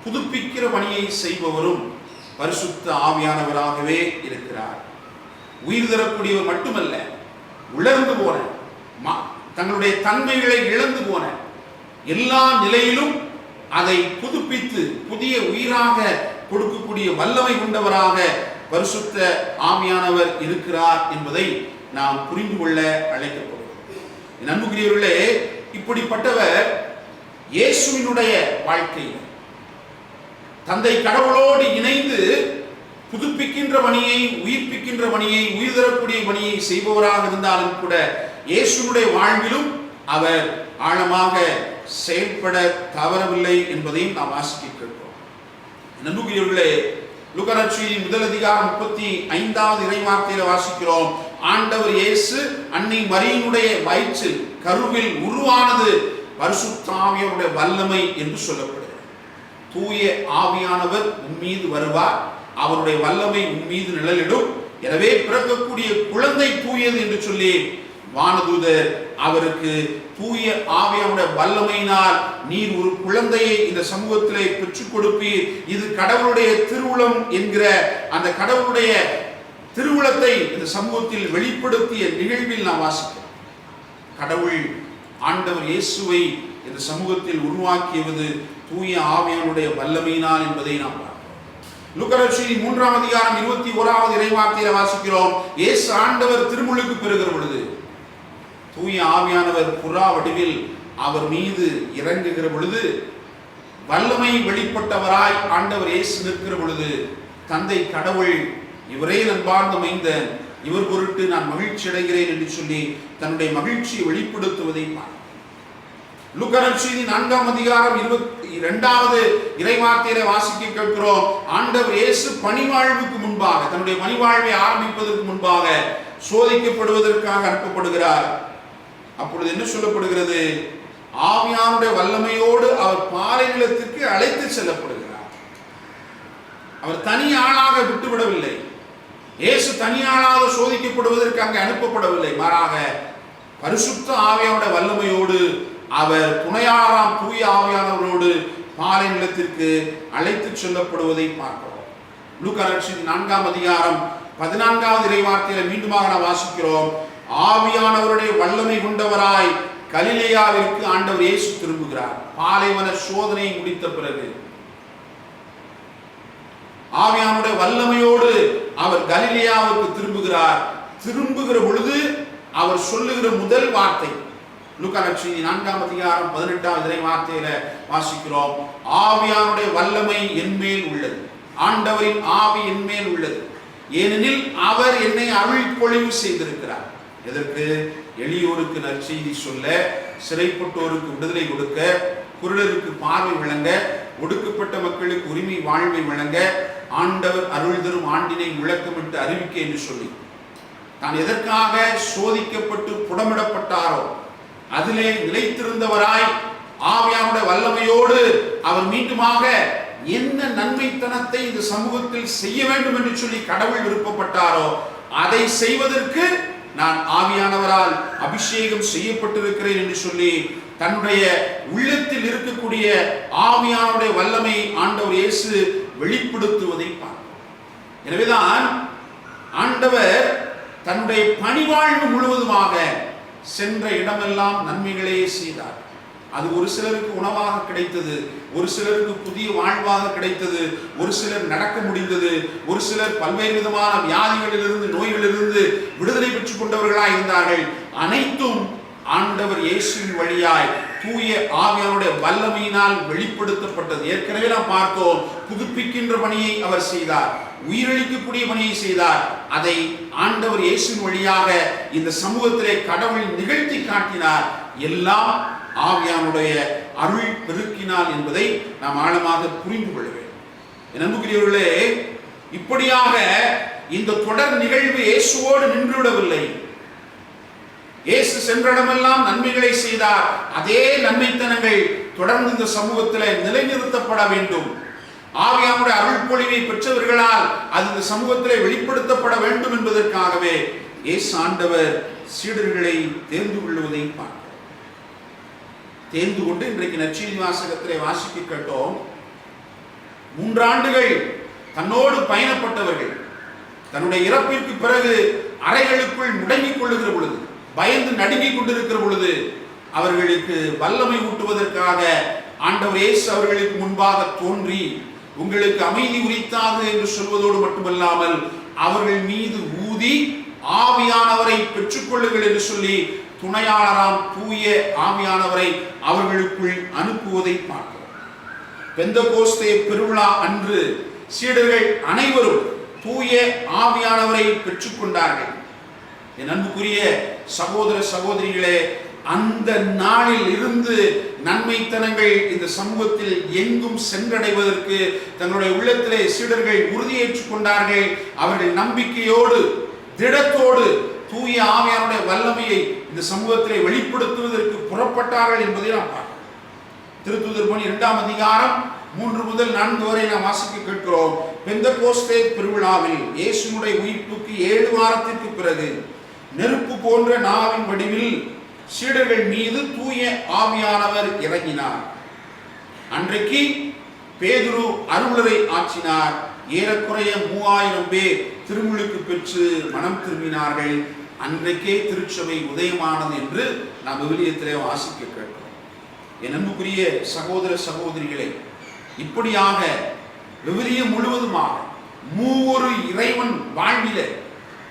புதுப்பிக்கிற பணியை செய்பவரும் பரிசுத்த ஆவியானவராகவே இருக்கிறார். உயிர் தரக்கூடியவர் மட்டுமல்ல, உலர்ந்து போன, தங்களுடைய தன்மைகளை இழந்து போன எல்லா நிலையிலும் அதை புதுப்பித்து புதிய உயிராக கொடுக்கக்கூடிய வல்லமை கொண்டவராக பரிசுத்த ஆவியானவர் இருக்கிறார் என்பதை நாம் புரிந்து கொள்ள அழைக்கப்படுகிறோம். அன்புக்குரியவர்களே, இப்படிப்பட்டவர் இயேசுவினுடைய வாழ்க்கையில் தந்தை கடவுளோடு இணைந்து புதுப்பிக்கின்ற பணியை, உயிர்ப்பிக்கின்ற பணியை, உயிர் தரக்கூடிய பணியை செய்பவராக இருந்தாலும் கூட இயேசுனுடைய வாழ்விலும் அவர் ஆழமாக செயல்பட தவறவில்லை என்பதையும் நாம் வாசிக்க கேட்கிறோம். நண்பர்களே, லூக்கா நற்செய்தி முதல் அதிகாரம் 35வது இறைவார்த்தையில வாசிக்கிறோம். ஆண்டவர் இயேசு அன்னை மரியினுடைய வயிற்றில் கருவில் உருவானது பரிசுத்த ஆவியானுடைய வல்லமை என்று சொல்லப்படுகிறது. தூய ஆவியானவர் உம்மீது வருவார், அவருடைய வல்லமை உம்மீது நிழலிடும், எனவே பிறக்கக்கூடிய குழந்தை தூயது என்று சொல்லி வானதூதர் அவருக்கு தூய ஆவியானுடைய வல்லமையினால் நீர் ஒரு குழந்தையை இந்த சமூகத்திலே பெற்றுக் கொடுப்பீர், இது கடவுளுடைய திருவுளம் என்கிற அந்த கடவுளுடைய திருவுளத்தை இந்த சமூகத்தில் வெளிப்படுத்திய நிகழ்வில் நாம் வாசிக்கிறோம். கடவுள் ஆண்டவர் இயேசுவை இந்த சமூகத்தில் உருவாக்கியது தூய ஆவியானுடைய வல்லமையினால் என்பதை நாம் பார்க்கிறோம். லூக்கா நற்செய்தி 3ஆம் அதிகாரம் 21வது இறைவார்த்தையில வாசிக்கிறோம். இயேசு ஆண்டவர் திருமுழுக்கு பெறுகிற பொழுது தூய ஆவியானவர் புறா வடிவில் அவர் மீது இறங்குகிற பொழுது, வல்லமை வெளிப்பட்டவராய் ஆண்டவர் இயேசு நிற்கிற பொழுது, தந்தை கடவுள் இவரே நண்பார்ந்த மைந்தன், இவர் பொருட்டு நான் மகிழ்ச்சி அடைகிறேன் என்று சொல்லி தன்னுடைய மகிழ்ச்சியை வெளிப்படுத்துவதை பார்க்கிறோம். லூக்கா நற்செய்தி 4ஆம் அதிகாரம் 22வது இறைவார்த்தையிலே வாசிக்க கேட்கிறோம். ஆண்டவர் இயேசு பணிவாழ்வுக்கு முன்பாக, தன்னுடைய பணிவாழ்வை ஆரம்பிப்பதற்கு முன்பாக சோதிக்கப்படுவதற்காக அனுப்பப்படுகிறார். அப்பொழுது என்ன சொல்லப்படுகிறது? ஆவியானுடைய வல்லமையோடு அவர் பாலை நிலத்திற்கு அழைத்து செல்லப்படுகிறார். அவர் தனி ஆளாக விட்டுவிடவில்லை. இயேசு தனியாளாக சோதிக்கப்படுவதற்கு அங்கே அனுப்பப்படவில்லை. மாறாக பரிசுத்த ஆவியானுடைய வல்லமையோடு அவர் துணையாராம் தூய ஆவியானவரோடு பாலை நிலத்திற்கு அழைத்து செல்லப்படுவதை பார்க்கிறோம். லூக்கா நற்செய்தி 4ஆம் அதிகாரம் 14வது இறைவார்த்தையில மீண்டுமாக நாம் வாசிக்கிறோம். ஆவியானவருடைய வல்லமை கொண்டவராய் கலிலேயாவிற்கு ஆண்டவர் இயேசு திரும்புகிறார். பாலைவன சோதனை முடித்த பிறகு ஆவியானுடைய வல்லமையோடு அவர் கலிலேயாவுக்கு திரும்புகிறார். திரும்புகிற பொழுது அவர் சொல்லுகிற முதல் வார்த்தை லூக்கா நற்செய்தி 4ஆம் அதிகாரம் 18வது இறைவார்த்தையில வாசிக்கிறோம். ஆவியானுடைய வல்லமை என்மேல் உள்ளது, ஆண்டவரின் ஆவி என்மேல் உள்ளது, ஏனெனில் அவர் என்னை அருள் பொழிவு செய்திருக்கிறார். எதற்கு? எளியோருக்கு நற்செய்தி சொல்ல, சிறைப்பட்டோருக்கு விடுதலை கொடுக்க, குருடருக்கு பார்வை வழங்க, ஒடுக்கப்பட்ட மக்களுக்கு உரிமை வாழ்வை வழங்க, ஆண்டவர் அருள் தரும் ஆண்டினை விளக்கமிட்டு அறிவிக்க என்று சொல்லி தான் எதற்காக சோதிக்கப்பட்டு புடமிடப்பட்டாரோ அதிலே நிலைத்திருந்தவராய் ஆவியானுடைய வல்லமையோடு அவர் மீண்டுமாக என்ன நன்மைத்தனத்தை இந்த சமூகத்தில் செய்ய வேண்டும் என்று சொல்லி கடவுள் விருப்பப்பட்டாரோ அதை செய்வதற்கு நான் ஆவியானவரால் அபிஷேகம் செய்யப்பட்டிருக்கிறேன் என்று சொல்லி தன்னுடைய உள்ளத்தில் இருக்கக்கூடிய ஆவியானுடைய வல்லமை ஆண்டவர் இயேசு வெளிப்படுத்துவதை பார்க்கிறோம். எனவேதான் ஆண்டவர் தன்னுடைய பணிவாழ்வு முழுவதுமாக சென்ற இடமெல்லாம் நன்மைகளே செய்தார். அது ஒரு சிலருக்கு உணவாக கிடைத்தது, ஒரு சிலருக்கு புதிய வாழ்வாக கிடைத்தது, ஒரு சிலர் நடக்க முடிந்தது, ஒரு சிலர் பல்வேறு விதமான வியாதிகளிலிருந்து நோய்களிலிருந்து விடுதலை பெற்றுக் கொண்டவர்களாய் இருந்தார்கள். அனைத்தும் ஆண்டவர் இயேசுவின் வழியாய் தூய ஆவியானுடைய வல்லமையினால் வெளிப்படுத்தப்பட்டது. ஏற்கனவே நாம் பார்த்தோம், புதுப்பிக்கின்ற பணியை அவர் செய்தார், உயிரளிக்கக்கூடிய பணியை செய்தார். அதை ஆண்டவர் இயேசுவின் வழியாக இந்த சமூகத்திலே கடவுள் நிகழ்த்தி காட்டினார். எல்லாம் ஆவியானுடைய அருள் பெருக்கினால் என்பதை நாம் ஆழமாக புரிந்து கொள்ள வேண்டும். என் அன்புக்குரியவர்களே, இப்படியாக இந்த தொடர் நிகழ்வு இயேசுவோடு நின்றுவிடவில்லை. இயேசு சென்றடமெல்லாம் நன்மைகளை செய்தார். அதே நன்மைத்தனங்கள் தொடர்ந்து இந்த சமூகத்தில் நிலைநிறுத்தப்பட வேண்டும். ஆவியானுடைய அருள் பொழிவை பெற்றவர்களால் அது இந்த சமூகத்திலே வெளிப்படுத்தப்பட வேண்டும் என்பதற்காகவே இயேசு ஆண்டவர் சீடர்களை தேர்ந்து கொள்வதை பார்க்கிறோம். தேர்ந்து கொண்டு இன்றைக்கு நற்செய்தி வாசகத்திலே வாசிக்க கேட்டோம். 3 ஆண்டுகள் தன்னோடு பயணப்பட்டவர்கள் தன்னுடைய இறப்பிற்கு பிறகு அறைகளுக்குள் முடங்கிக் கொள்ளுகிற பொழுது, பயந்து நடுங்கிக் கொண்டிருக்கிற பொழுது, அவர்களுக்கு வல்லமை ஊட்டுவதற்காக ஆண்டவர் இயேசு அவர்களுக்கு முன்பாக தோன்றி உங்களுக்கு அமைதி உரித்தாக என்று சொல்வதோடு மட்டுமல்லாமல் அவர்கள் மீது ஊதி ஆவியானவரை பெற்றுக்கொள்ளுங்கள் என்று சொல்லி துணையாளராம் தூய ஆவியானவரை அவர்களுக்குள் அனுப்புவதை பார்க்கிறோம். பெந்தகோஸ்தே பெருவிழா அன்று சீடர்கள் அனைவரும் தூய ஆவியானவரை பெற்றுக்கொண்டார்கள். என் அன்புக்குரிய சகோதர சகோதரிகளே, அந்த நாளில் இருந்து நன்மைத்தனங்கள் இந்த சமூகத்தில் எங்கும் சென்றடைவதற்கு தங்களுடைய உள்ளத்திலே சீடர்கள் உறுதியேற்றுக் கொண்டார்கள். அவர்கள் நம்பிக்கையோடு திடத்தோடு தூய ஆவியானுடைய வல்லமையை இந்த சமூகத்திலே வெளிப்படுத்துவதற்கு புறப்பட்டார்கள் என்பதை நாம் பார்க்கிறோம். திருத்தூதர் பணி 2ஆம் அதிகாரம் 3 முதல் 4 வரை நாம் வாசிக்க கேட்கிறோம். பெந்தகோஸ்தே பெருவிழாவில் இயேசுவினுடைய உயிர்ப்புக்கு 7 வாரத்திற்கு பிறகு நெருப்பு போன்ற நாவின் வடிவில் சீடர்கள் மீது தூய ஆவியானவர் இறங்கினார். அன்றைக்கு பேதுரு அருளுரை ஆற்றினார். ஏறக்குறைய 3000 பேர் திருமுழுக்கு பெற்று மனம் திரும்பினார்கள். அன்றைக்கே திருச்சபை உதயமானது என்று நாம் விவிலியத்திலே வாசிக்க கேட்கிறோம். என் அன்புக்குரிய சகோதர சகோதரிகளே, இப்படியாக விவிலியம் முழுவதுமாக மூவொரு இறைவன் வாழ்விலே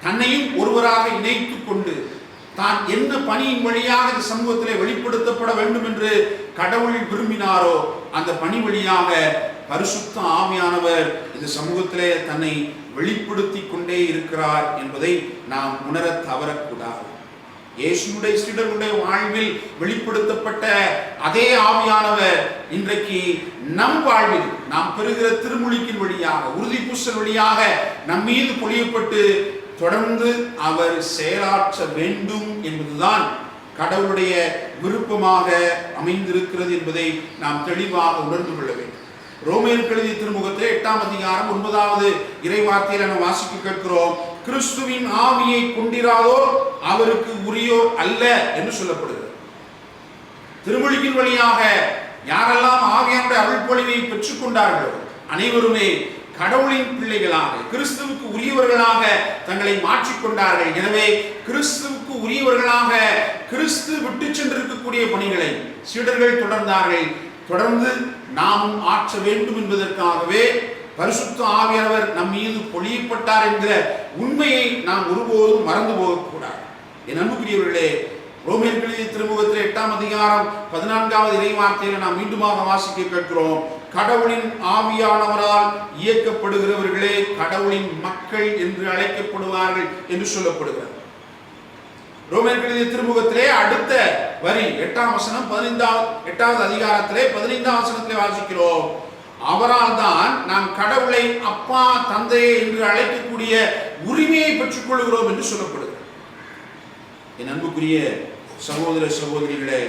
தன்னையும் ஒருவராக இணைத்துக் கொண்டு தான் என்ன பணியின் வழியாக இந்த சமூகத்திலே வெளிப்படுத்தப்பட வேண்டும் என்று கடவுள் விரும்பினாரோ அந்த பணி வழியாக பரிசுத்த ஆவியானவர் இந்த சமூகத்திலே தன்னை வெளிப்படுத்தி கொண்டே இருக்கிறார் என்பதை நாம் உணர தவறக்கூடாது. இயேசுவுடைய சீடர்களுடைய வாழ்வில் வெளிப்படுத்தப்பட்ட அதே ஆவியானவர் இன்றைக்கு நம் வாழ்வில் நாம் பெறுகிற திருமுழுக்கின் வழியாக, உறுதி பூசல் வழியாக நம் மீது பொழியப்பட்டு தொடர்ந்து அவர் செயலாற்ற வேண்டும் என்பதுதான் கடவுளுடைய விருப்பமாக அமைந்திருக்கிறது என்பதை நாம் தெளிவாக உணர்ந்து கொள்ள வேண்டும். ரோமேயருக்கு எழுதிய திருமுகத்திலே 8ஆம் அதிகாரம் 9வது இறைவார்த்தையில நாம் வாசிக்க கேட்கிறோம். கிறிஸ்துவின் ஆவியை கொண்டிராதோர் அவருக்கு உரியோர் அல்ல என்று சொல்லப்படுகிறது. திருமுழுக்கின் வழியாக யாரெல்லாம் ஆவியானுடைய அருள் பொழிவை பெற்றுக் கொண்டார்களோ அனைவருமே கடவுளின் பிள்ளைகளாக, கிறிஸ்துவுக்கு உரியவர்களாக தங்களை மாற்றிக்கொண்டார்கள். எனவே கிறிஸ்துவுக்கு உரியவர்களாக கிறிஸ்து விட்டு சென்றிருக்கக்கூடிய பணிகளை சீடர்கள் தொடர்ந்தார்கள். தொடர்ந்து நாமும் ஆற்ற வேண்டும் என்பதற்காகவே பரிசுத்த ஆவியானவர் நம் மீது பொழியப்பட்டார் என்கிற உண்மையை நாம் ஒருபோதும் மறந்து போகக்கூடாது. என் அன்புக்குரியவர்களே, ரோமேயருக்கு எழுதிய திருமுகத்திலே 8ஆம் அதிகாரம் 14வது இறைவார்த்தையில நாம் மீண்டுமாக வாசிக்க கேட்கிறோம். கடவுளின் ஆவியானவரால் இயக்கப்படுகிறவர்களே கடவுளின் மக்கள் என்று அழைக்கப்படுவார்கள் என்று சொல்லப்படுகிறது. ரோமேயருக்கு எழுதிய திருமுகத்திலே அடுத்த வரி 8ஆம் வசனம் 8வது அதிகாரத்திலே 15ஆம் வசனத்திலே வாசிக்கிறோம். அவரால் தான் நாம் கடவுளை அப்பா தந்தையே என்று அழைக்கக்கூடிய உரிமையை பெற்றுக் கொள்கிறோம் என்று சொல்லப்படுகிறது. என் அன்புக்குரிய சகோதர சகோதரிகளே,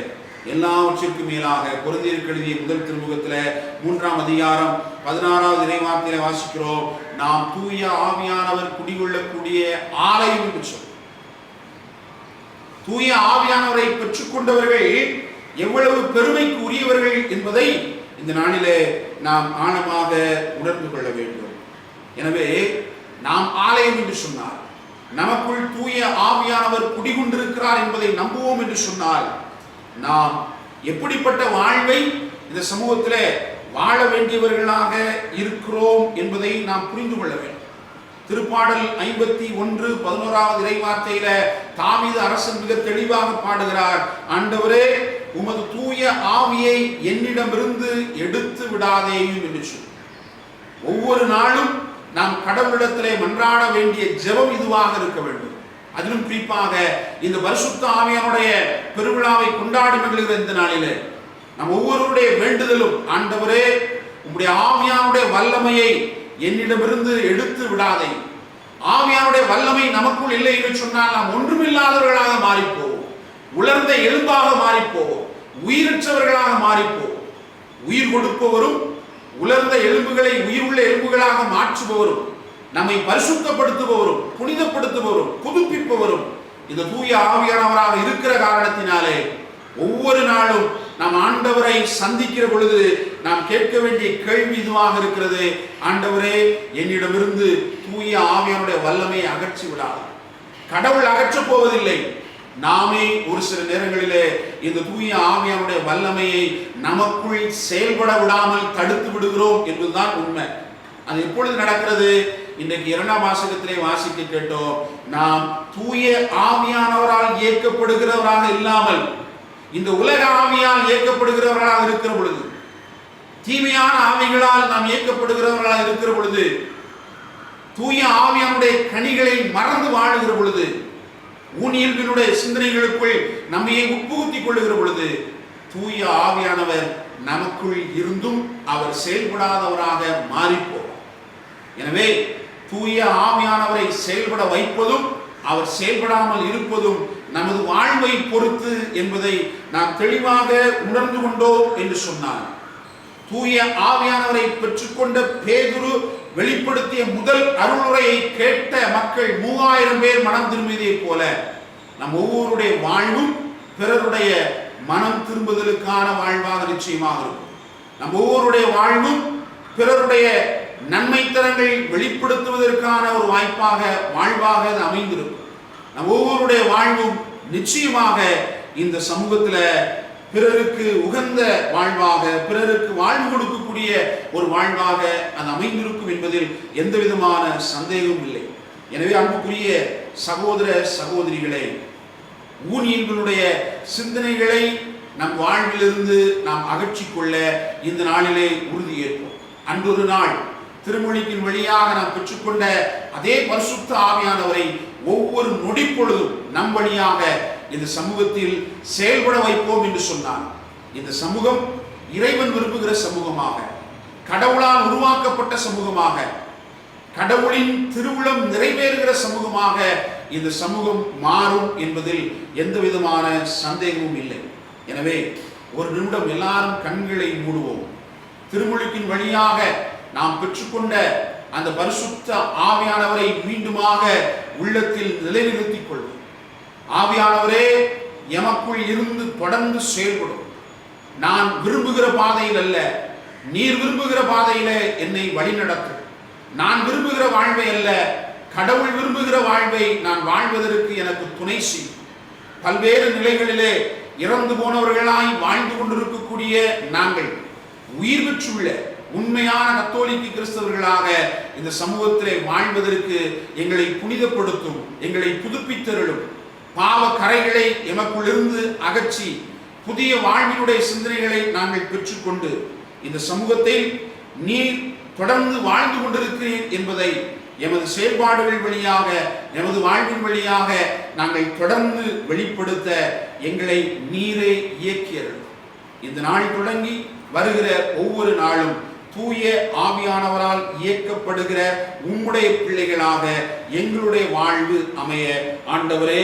எல்லாவற்றிற்கும் மேலாக கொரிந்தியருக்கு எழுதிய முதல் திருமுகத்திலே 3ஆம் அதிகாரம் 16வது இறைவார்த்தையிலே வாசிக்கிறோம். நாம் தூய ஆவியானவர் குடிகொள்ளக்கூடிய ஆலயம் என்று சொல்றோம். தூய ஆவியானவரை பெற்றுக்கொண்டவர்கள் எவ்வளவு பெருமைக்கு உரியவர்கள் என்பதை இந்த நாளிலே நாம் ஆழமாக உணர்ந்து கொள்ள வேண்டும். எனவே நாம் ஆலயம் என்று சொன்னார், நமக்குள் தூய ஆவியானவர் குடிகொண்டிருக்கிறார் என்பதை நம்புவோம் என்று சொன்னால் நாம் எப்படிப்பட்ட வாழ்வை இந்த சமூகத்திலே வாழ வேண்டியவர்களாக இருக்கிறோம் என்பதை நாம் புரிந்து கொள்ள வேண்டும். திருப்பாடல் 51:11 இறைவார்த்தையில தாவீது அரசன் மிக தெளிவாக பாடுகிறார், ஆண்டவரே உமது தூய ஆவியை என்னிடமிருந்து எடுத்து விடாதேயும் என்று சொல்லி. ஒவ்வொரு நாளும் நாம் கடவுளிடத்திலே மன்றாட வேண்டிய ஜெபம் இதுவாக இருக்க வேண்டும். அதிலும் குறிப்பாக இந்த பரிசுத்த ஆவியானுடைய பெருவிழாவை கொண்டாடி மகிழ்கிற இந்த நாளிலே நம் ஒவ்வொருடைய வேண்டுதலும், ஆண்டவரே உம்முடைய ஆவியானுடைய வல்லமையை என்னிடமிருந்து எடுத்து விடாதே. ஆவியானுடைய வல்லமை நமக்குள் இல்லை என்று சொன்னால் நாம் ஒன்றுமில்லாதவர்களாக மாறிப்போவோம், உலர்ந்த எலும்பாக மாறிப்போவோம், உயிரற்றவர்களாக மாறிப்போவோம். உயிர் கொடுப்பவரும் உலர்ந்த எலும்புகளை உயிருள்ள எலும்புகளாக மாற்றுபவரும் நம்மை பரிசுத்தப்படுத்துபவரும் புனிதப்படுத்துபவரும் புதுப்பிப்பவரும் இந்த தூய ஆவியானவராக இருக்கிற காரணத்தினாலே ஒவ்வொரு நாளும் நாம் ஆண்டவரை சந்திக்கிற பொழுது நாம் கேட்க வேண்டிய கேள்வி இதுவாக இருக்கிறது, ஆண்டவரே என்னிடமிருந்து தூய ஆவியானுடைய வல்லமையை அகற்றி விடாது. கடவுள் அகற்றப் போவதில்லை, நாமே ஒரு சில நேரங்களிலே இந்த தூய ஆவியானுடைய வல்லமையை நமக்குள் செயல்பட விடாமல் தடுத்து விடுகிறோம் என்பதுதான் உண்மை. அது எப்பொழுது நடக்கிறது? இன்றைக்கு 2ஆம் வாசகத்திலே வாசிக்க கேட்டோம், நாம் தூய ஆவியானவரால் இயக்கப்படுகிறவராக இல்லாமல் இந்த உலக ஆவியால் இயக்கப்படுகிறவர்களாக இருக்கிற பொழுது, தீமையான ஆவிகளால் நாம் இயக்கப்படுகிறவர்களாக இருக்கிற பொழுது, தூய ஆவியானுடைய கனிகளை மறந்து வாழுகிற பொழுது, ஊனியல்பினுடைய சிந்தனைகளுக்குள் நம்மையை உட்புகுத்திக் கொள்ளுகிற பொழுது, தூய ஆவியானவர் நமக்குள் இருந்தும் அவர் செயல்படாதவராக மாறிப்போம். எனவே தூய ஆவியானவரை செயல்பட வைப்பதும் அவர் செயல்படாமல் இருப்பதும் நமது வாழ்வை பொறுத்து என்பதை நாம் தெளிவாக உணர்ந்து கொண்டோம் என்று சொன்னார். தூய ஆவியானவரை பெற்றுக்கொண்ட பேதுரு வெளிப்படுத்திய முதல் அருளுரையை கேட்ட மக்கள் 3000 பேர் மனம் திரும்பியதைப் போல நம் ஒவ்வொருடைய வாழ்வும் பிறருடைய மனம் திரும்புதலுக்கான வாழ்வாக நிச்சயமாக இருக்கும். நம் ஒவ்வொருடைய வாழ்வும் பிறருடைய நன்மைத்தனங்கள் வெளிப்படுத்துவதற்கான ஒரு வாய்ப்பாக வாழ்வாக அது அமைந்திருக்கும். நம் ஒவ்வொருடைய வாழ்வும் நிச்சயமாக இந்த சமூகத்தில் பிறருக்கு உகந்த வாழ்வாக, பிறருக்கு வாழ்வு கொடுக்கக்கூடிய ஒரு வாழ்வாக அது அமைந்திருக்கும் என்பதில் எந்த விதமான சந்தேகமும் இல்லை. எனவே அன்புக்குரிய சகோதர சகோதரிகளே, ஊனியல்களுடைய சிந்தனைகளை நம் வாழ்விலிருந்து நாம் அகற்றிக்கொள்ள இந்த நாளிலே உறுதியேற்போம். அன்றொரு நாள் திருமொழிக்கின் வழியாக நாம் பெற்றுக்கொண்ட அதே பரிசுத்த ஆவியானவரை ஒவ்வொரு நொடி பொழுதும் நம் வழியாக இந்த சமூகத்தில் செயல்பட வைப்போம் என்று சொன்னார். இந்த சமூகம் இறைவன் விரும்புகிற சமூகமாக, கடவுளால் உருவாக்கப்பட்ட சமூகமாக, கடவுளின் திருவுளம் நிறைவேறுகிற சமூகமாக இந்த சமூகம் மாறும் என்பதில் எந்த விதமான சந்தேகமும் இல்லை. எனவே ஒரு நிமிடம் எல்லாரும் கண்களை மூடுவோம். திருமொழிக்கின் வழியாக நாம் பெற்றுக்கொண்ட அந்த பரிசுத்த ஆவியானவரை மீண்டுமாக உள்ளத்தில் நிலைநிறுத்திக் கொள்வோம். ஆவியானவரே எமக்குள் இருந்து தொடர்ந்து செயல்படும். நான் விரும்புகிற பாதையில் அல்ல, நீர் விரும்புகிற பாதையிலே என்னை வழிநடத்தும். நான் விரும்புகிற வாழ்வை அல்ல, கடவுள் விரும்புகிற வாழ்வை நான் வாழ்வதற்கு எனக்கு துணை செய்யும். பல்வேறு நிலைகளிலே இறந்து போனவர்களாய் வாழ்ந்து கொண்டிருக்கக்கூடிய நாங்கள் உயிர் பெற்றுள்ள உண்மையான கத்தோலிக்க கிறிஸ்தவர்களாக இந்த சமூகத்திலே வாழ்வதற்கு எங்களை புனிதப்படுத்தும், எங்களை புதுப்பித்தருளும். பாவ கரைகளை எமக்குள்ளிருந்து அகற்றி புதிய வாழ்வினுடைய சிந்தனைகளை நாங்கள் பெற்றுக்கொண்டு இந்த சமூகத்தை நீர் தொடர்ந்து வாழ்ந்து கொண்டிருக்கிறீர் என்பதை எமது செயல்பாடுகள் வழியாக, எமது வாழ்வின் வழியாக நாங்கள் தொடர்ந்து வெளிப்படுத்த எங்களை நீரே இயக்கியர்கள். இந்த நாள் தொடங்கி வருகிற ஒவ்வொரு நாளும் தூய ஆவியானவரால் இயக்கப்படுகிற உம்முடைய பிள்ளைகளாக எங்களுடைய வாழ்வு அமைய ஆண்டவரே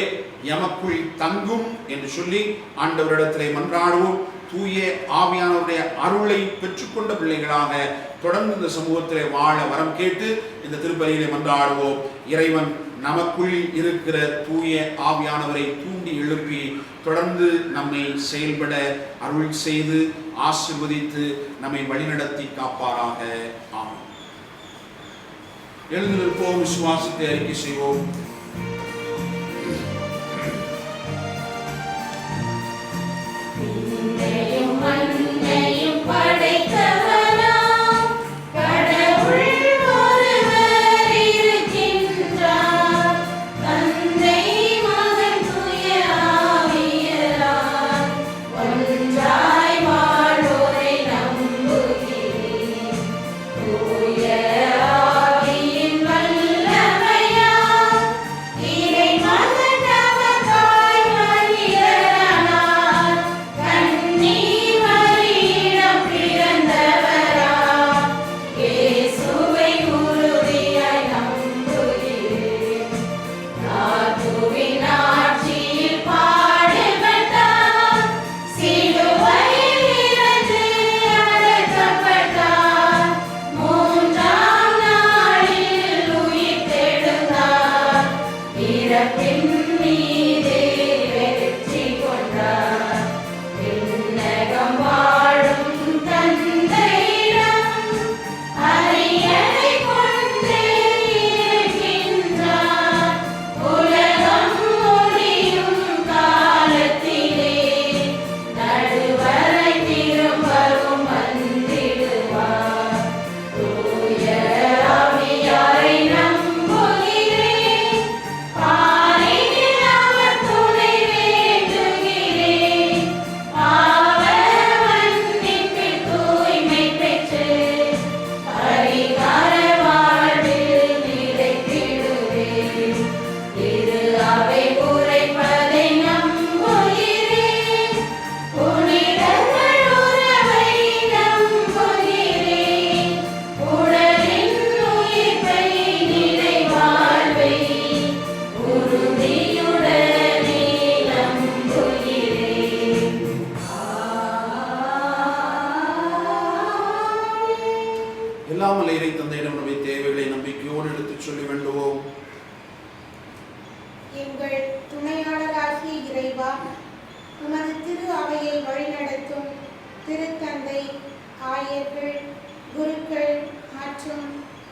எமக்குள் தங்கும் என்று சொல்லி ஆண்டவரிடத்திலே மன்றாடுவோம். தூய ஆவியானவருடைய அருளை பெற்றுக்கொண்ட பிள்ளைகளாக தொடர்ந்து இந்த சமூகத்திலே வாழ வரம் கேட்டு இந்த திருப்பலியிலே மன்றாடுவோம். இறைவன் நமக்குள் இருக்கிற தூய ஆவியானவரை தூண்டி எழுப்பி தொடர்ந்து நம்மை செயல்பட அருள் செய்து ஆசீர்வதித்து நம்மை வழிநடத்தி காப்பாராக. ஆமென். எழுந்து நிற்போம், விசுவாசத்தை அறிக்கை செய்வோம். Yeah. சொல்லி வேண்டுவோம். எங்கள் துணையாளராகிய இறைவா, உமது திரு அவையை வழிநடத்தும் திருத்தந்தை, ஆயர்கள், குருக்கள் மற்றும்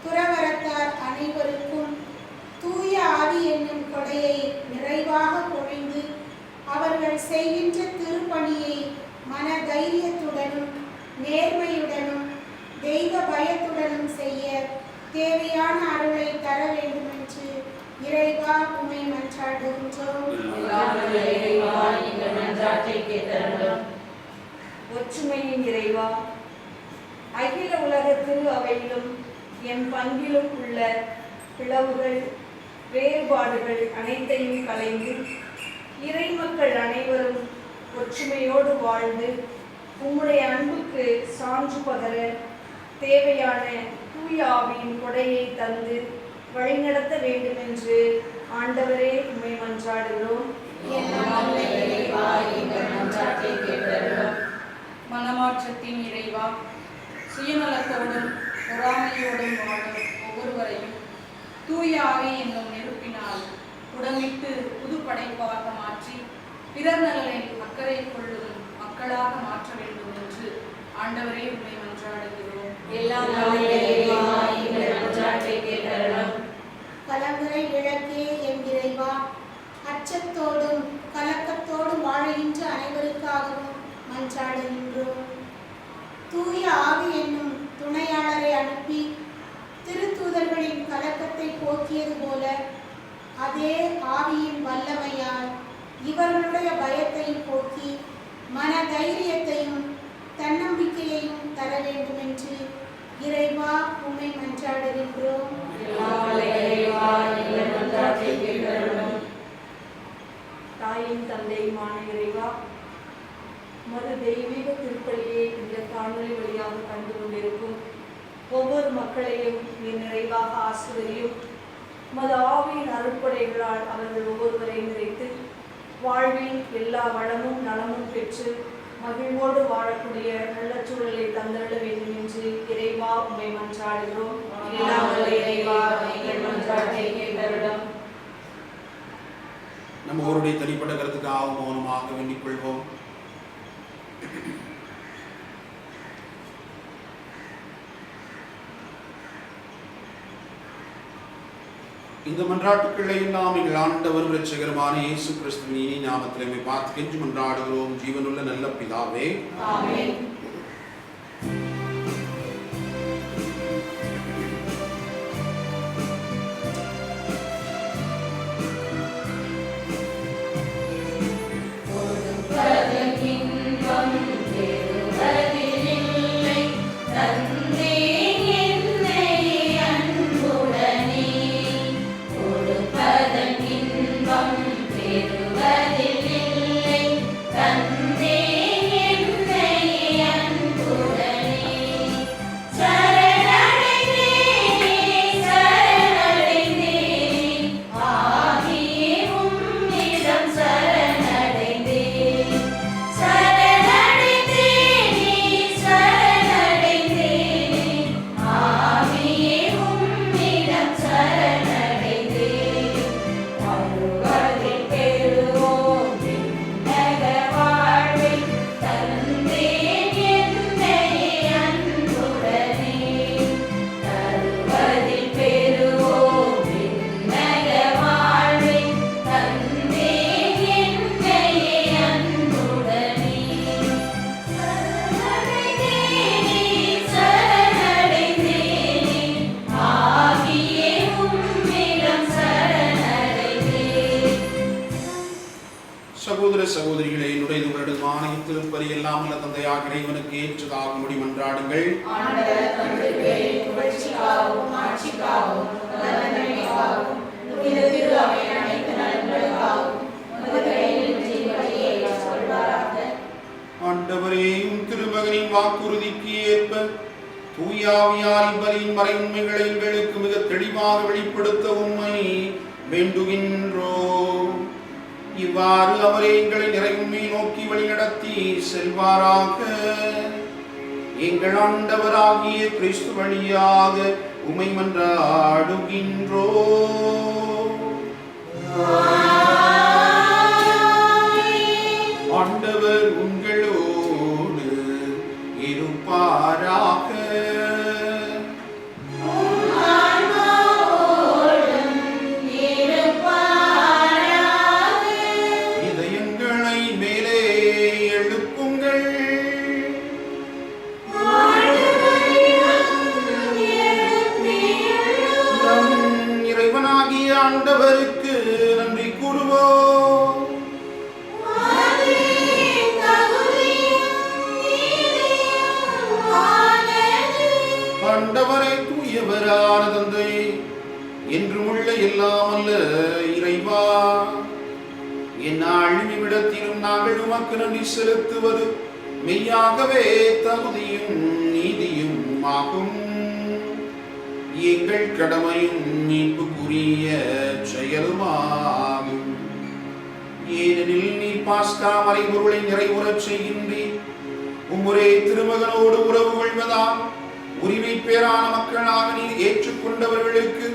துறவரத்தார் அனைவருக்கும் தூய ஆவி என்னும் கொடையை நிறைவாக பொழிந்து அவர்கள் செய்கின்ற திருப்பணியை மன தைரியத்துடனும் நேர்மையுடனும் தெய்வ பயத்துடனும் செய்ய தேவையான அருளை தர வேண்டுமென்று இறைவா உம்மை மன்றாடுகின்றோம். ஒற்றுமையின் இறைவா, அகில உலக திரு அவையிலும் என் பங்கிலும் உள்ள பிளவுகள் வேறுபாடுகள் அனைத்தையும் கலைந்து இறை மக்கள் அனைவரும் ஒற்றுமையோடு வாழ்ந்து உம்முடைய அன்புக்கு சான்று பகர தேவையான தூய ஆவியின் கொடையை தந்து வழிநடத்த வேண்டுமென்று ஆண்டவரே உம்மை மன்றாடுகிறோம். மனமாற்றத்தின் இறைவா, சுயநலத்தோடும் பொறாமையோடும் வாழும் ஒவ்வொருவரையும் தூய ஆவி என்னும் நெருப்பினால் உடமிட்டு புது படைப்பாக மாற்றி பிறர் நலனில் அக்கறை கொள்ளும் மக்களாக மாற்ற வேண்டும் என்று ஆண்டவரே உம்மை மன்றாடுகிறோம். கலங்கரை விளக்கே என் இறைவா, அச்சத்தோடும் கலக்கத்தோடும் வாழுகின்ற அனைவருக்காகவும் மன்றாடுகின்றோம். தூய ஆவி என்னும் துணையாளரை அனுப்பி திருத்தூதர்களின் கலக்கத்தை போக்கியது போல அதே ஆவியின் வல்லமையால் இவர்களுடைய பயத்தை போக்கி மன தைரியத்தையும் தன்னம்பிக்கையையும் தர வேண்டும் என்று இறைவா உம்மை மன்றாடுகின்றோம். தாயின் தந்தையுமான இறைவா, மது தெய்வீக திருப்பலியை இந்த காணொலி வழியாக கண்டு கொண்டிருக்கும் ஒவ்வொரு மக்களையும் நீ நிறைவாக ஆசிர்வதியும். மது ஆவியின் அருட்படைகளால் அவர்கள் ஒவ்வொருவரை நிறைத்து வாழ்வில் எல்லா வளமும் நலமும் பெற்று மகிழ்வோடு வாழக்கூடிய நல்ல சூழலை தந்திட வேண்டும் என்று இறைவா உம்மை மன்றாடுகிறோம். நம்ம ஒருடைய தனிப்பட்ட கருத்துக்காக மௌனமாக வேண்டிக் கொள்வோம். இந்த மன்றாட்டுக்களை நாம் எங்கள் ஆண்டவரும் இரட்சகருமான இயேசு கிறிஸ்துவின் இனி நாமத்திலே பார்த்து கெஞ்சி மன்றாடுகிறோம். ஜீவனுள்ள நல்ல பிதாவே, ஆமென். சகோதர சகோதரிகளே, என்னுடைய உங்களிடம் ஆணையத்தில் பரியெல்லாம் தந்தையாக இறைவனுக்கு ஏற்றதாகும்படி மன்றாடுங்கள். ஆண்டவரே, திருமகனின் வாக்குறுதிக்கு ஏற்ப தூயாவியாரின் பலியின் மறைவுண்மைகளை எங்களுக்கு மிக தெளிவாக வெளிப்படுத்த உம்மை வேண்டுகின்றோம். இவ்வாறு அவரே எங்களை நிறைவுண்மை நோக்கி வழிநடத்தி செல்வாராக. எங்கள் ஆண்டவராகிய கிறிஸ்து வழியாக உம்மை மன்றாடுகின்றோ. ஆண்டவர் உங்களோடு இருப்பாராக. இதயங்களை மேலே எழுப்புங்கள். நம் இறைவனாகிய ஆண்டவருக்கு நன்றி கூறுவோம். ஆண்டவரை தூயவரான தந்தை, என்றும் உள்ள எல்லாம் அல்ல இறைவா, எந்நாளும் இவ்விடத்திலும் நாங்கள் உமக்கு நன்றி செலுத்துவது மெய்யாகவே தகுதியும் நீதியும் ஆகும். எங்கள் கடமையும் மீட்புக்குரிய செயலுமாகும். ஏனெனில் நீ பாஸ்கா மறைபொருளை நிறைவுறச் செய்கின்றீர். உம்முரே திருமகனோடு உறவு கொள்வதால் உரிமை பேரான மக்களாக நீர் ஏற்றுக்கொண்டவர்களுக்கு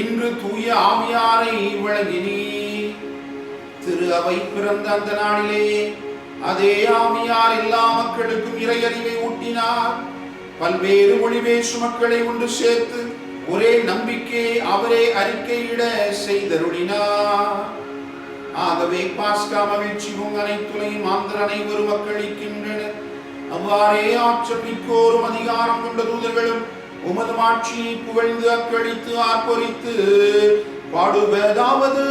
இன்று தூய ஆவியாரை வழங்கினீர். திரு அவை பிறந்த அந்த நாளிலேயே அதே ஆவியார் எல்லா மக்களுக்கும் இறையறிவை ஊட்டினார். பல்வேறு மொழி பேசும் மக்களை ஒன்று சேர்த்து ஒரே நம்பிக்கை அவரே அறிக்கையிட செய்தருளினார். ஆகவே பாஸ்கா மகிழ்ச்சி அனைத்துலையும் மாந்தர் அனைவரும் மக்களிக்கின்றனர். அவ்வாறே ஆற்றல் மிக்கோரும் அதிகாரம் கொண்ட தூதர்களும் உமது மாட்சியை புகழ்ந்து அக்களித்து ஆர்ப்பரித்து பாடுவதாவது: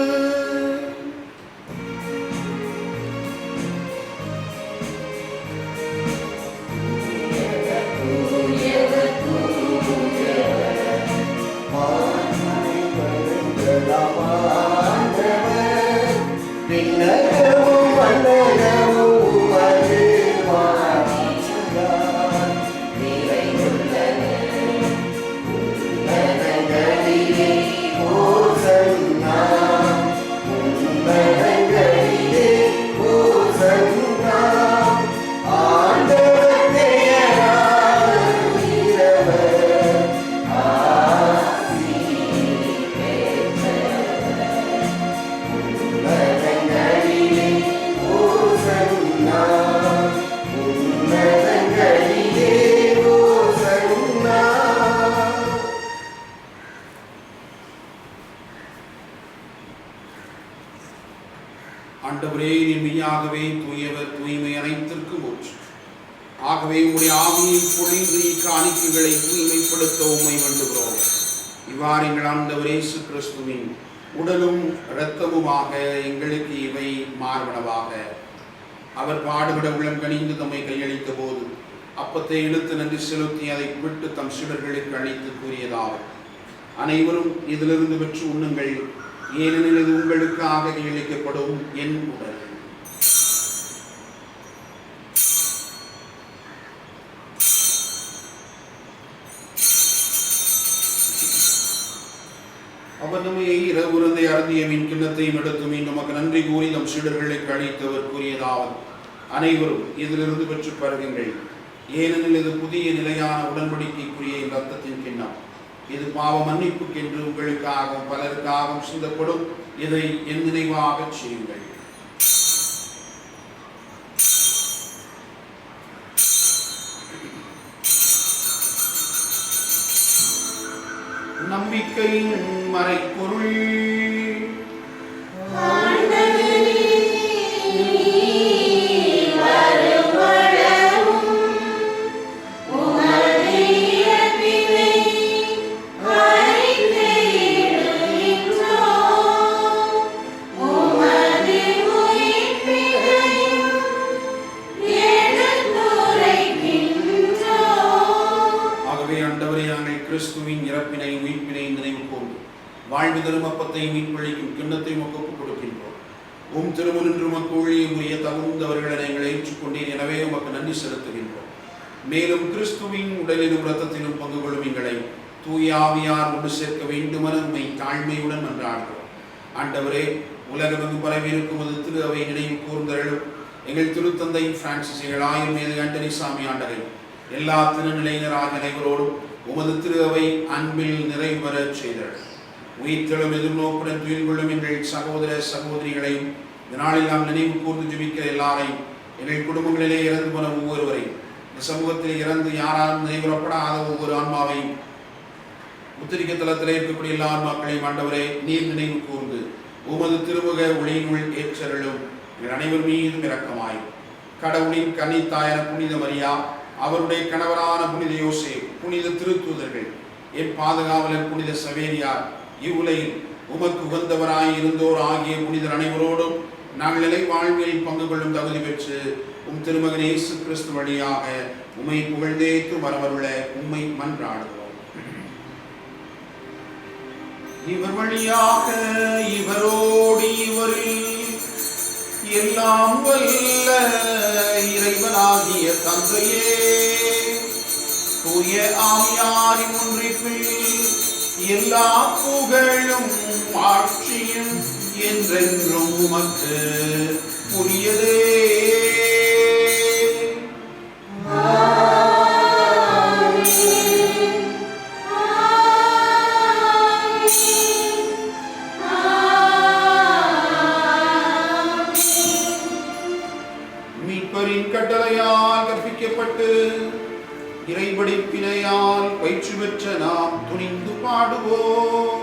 ஆண்டவரே, நீர் மெய்யாகவே தூயவர், தூய்மை அனைத்திற்கும் ஊற்று. ஆகவே உம்முடைய ஆவியை பொழிந்து இக்காணிக்கைகளை தூய்மைப்படுத்த உம்மை வேண்டுகிறோம். இவ்வாறு எங்கள் ஆண்டவர் இயேசு கிறிஸ்துவின் உடலும் இரத்தமுமாக எங்களுக்கு இவை மார்பனவாக. அவர் பாடுபட உள்ளம் கனிந்து தம்மை கையளித்த போது அப்பத்தை எடுத்து நன்றி செலுத்தி அதை விட்டு தம் சீடர்களுக்கு அளித்து கூறியதாவது: அனைவரும் இதிலிருந்து பெற்று உண்ணுங்கள், ஏனெனில் இது உங்களுக்காக கையளிக்கப்படும் என் உடல். அவர் நம்மை இரவுருந்தை அருந்திய மீன் கிண்ணத்தையும் எடுத்து மீண்டும் நமக்கு நன்றி கூறி நம் சீடர்களுக்கு அளித்தவர் கூறியதாவது: அனைவரும் இதிலிருந்து பெற்று பருகுங்கள், ஏனெனில் இது புதிய நிலையான உடன்படிக்கைக்குரிய என் ரத்தத்தின் கிண்ணம். இது பாவ மன்னிப்புக்கென்று உங்களுக்காகவும் பலருக்காகவும் சிந்தப்படும். இதை என் நினைவாக செய்யுங்கள். நம்பிக்கையின் மறைப்பொருள். கிறிஸ்துவின் இறப்பினை உயிர்ப்பினை நினைவு கூர்ந்து வாழ்வு தரும் அப்பத்தை மீட்பளிக்கும் கிண்ணத்தை ஒப்புக் கொடுக்கின்றோம். உம் திருமுன்று உமக்கு ஊழிய தகுந்தவர்களை எங்களை ஏற்றுக்கொண்டீர். எனவே உமக்கு நன்றி செலுத்துகின்றோம். மேலும் கிறிஸ்துவின் உடலிலும் இரத்தத்திலும் பங்கு கொள்ளும் எங்களை தூய ஆவியார் ஒன்று சேர்க்க வேண்டுமென உம்மை தாழ்மையுடன் மன்றாடுகிறோம். ஆண்டவரே, உலகமெங்கும் பரவி இருக்கும் அது திரு அவை நினைவு கூர்ந்தருளும். எங்கள் திருத்தந்தை பிரான்சிஸ், எங்கள் ஆயர் மீது ஆண்டனி சாமி ஆண்டகை, எல்லா திருநிலையினராக அனைவரோடும் உமது திரு அவை அன்பில் நிறைவு பெறச் செய்தல். உயிர்த்தெழும் எதிர்நோக்குடன் துயில் கொள்ளும் எங்கள் சகோதர சகோதரிகளையும் இந்த நாளில் நாம் நினைவு கூர்ந்து ஜெபிக்கிற எல்லாரையும், எங்கள் குடும்பங்களிலே இறந்து போன ஒவ்வொருவரையும், இந்த சமூகத்தில் இறந்து யாராலும் நினைவுறப்படாத ஒவ்வொரு ஆன்மாவையும், உத்திரிக்க தளத்தில் இருக்கக்கூடிய எல்லா ஆன்மாக்களையும் ஆண்டவரே நீர் நினைவு கூர்ந்து உமது திருமுக ஒளியினுள் ஏற்றருளும். எங்கள் அனைவர் மீதும் இரக்கமாயும். கடவுளின் கன்னித்தாயான புனித மரியா, அவருடைய கணவரான புனித யோசேப், புனித திருத்தூதர்கள், என் பாதுகாவலர் புனித சவேரியார், இவ்வுலகில் உமக்கு உகந்தவராய் இருந்தோர் ஆகிய புனிதர் அனைவரோடும் நாங்கள் நிலை வாழ்வில் பங்கு கொள்ளும் தகுதி பெற்று உம் திருமகன் இயேசு கிறிஸ்து வழியாக உம்மை புகழ்ந்தேத்து வரவருள உம்மை மன்றாடுகிறோம். இவர் வழியாக இவரோடு இவரில் எல்லாம் வல்ல இறைவனாகிய தந்தையே, தூய ஆவியாரின் ஒன்றிப்பில் எல்லா புகழும் ஆட்சியும் என்றென்றும் உமக்கு உரியதே. மீட்பரின் கட்டளையால் கற்பிக்கப்பட்டு இறைபடிப்பினையால் பயிற்சி பெற்ற நாம் துணிந்து பாடுவோம்.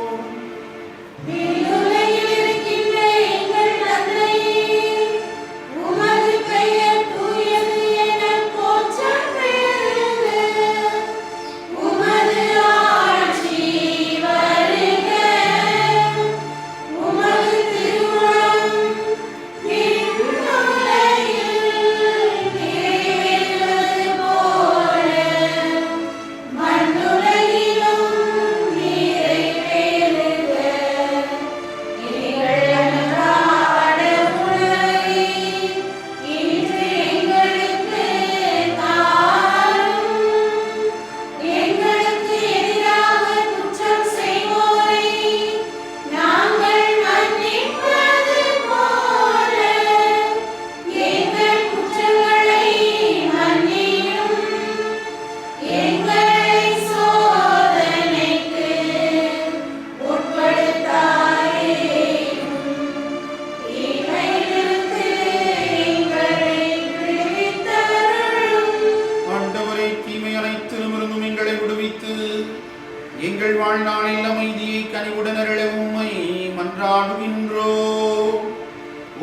எங்கள் வாழ்நாளில் அமைதியை கனிவுடன் அருள உம்மை மன்றாடுகின்றோம்.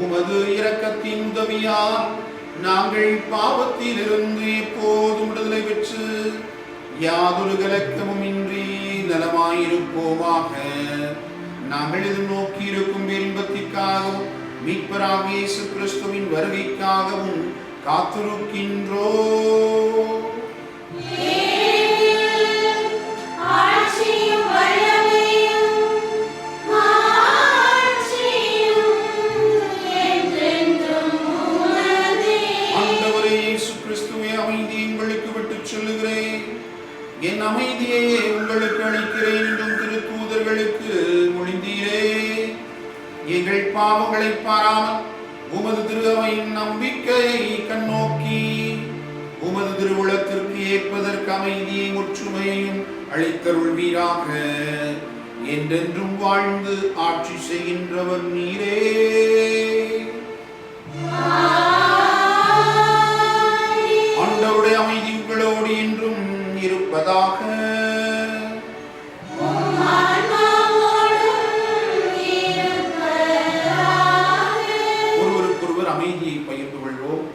உமது இரக்கத்தின் உதவியால் நாங்கள் பாவத்திலிருந்து எப்போதும் விடுதலை பெற்று யாதொரு கலக்கமும் இன்றி நலமாயிருப்போமாக. நாங்கள் எதிர்நோக்கி இருக்கும் இன்பத்திற்காகவும் மீட்பராகிய இயேசு கிறிஸ்துவின் வருகைக்காகவும் காத்திருக்கின்றோம். என் அமைதியை உங்களுக்கு அளிக்கிறேன் என்றும் திருத்தூதர்களுக்கு மொழிந்தீரே. எங்கள் பாவங்களை பாராமல் உமது திருவையின் நம்பிக்கையை கண்ணோக்கி உமது திருவுளத்திற்கு ஏற்பதற்கு அமைதியை ஒற்றுமையையும் அளித்தருள்வீராக. என்றென்றும் வாழ்ந்து ஆட்சி செய்கின்றவர் நீரே. ஆண்டவருடைய அமைதி உங்களோடு என்றும் இருப்பதாக. ஒருவருக்கொருவர் அமைதியை பகிர்ந்து கொள்வோம்.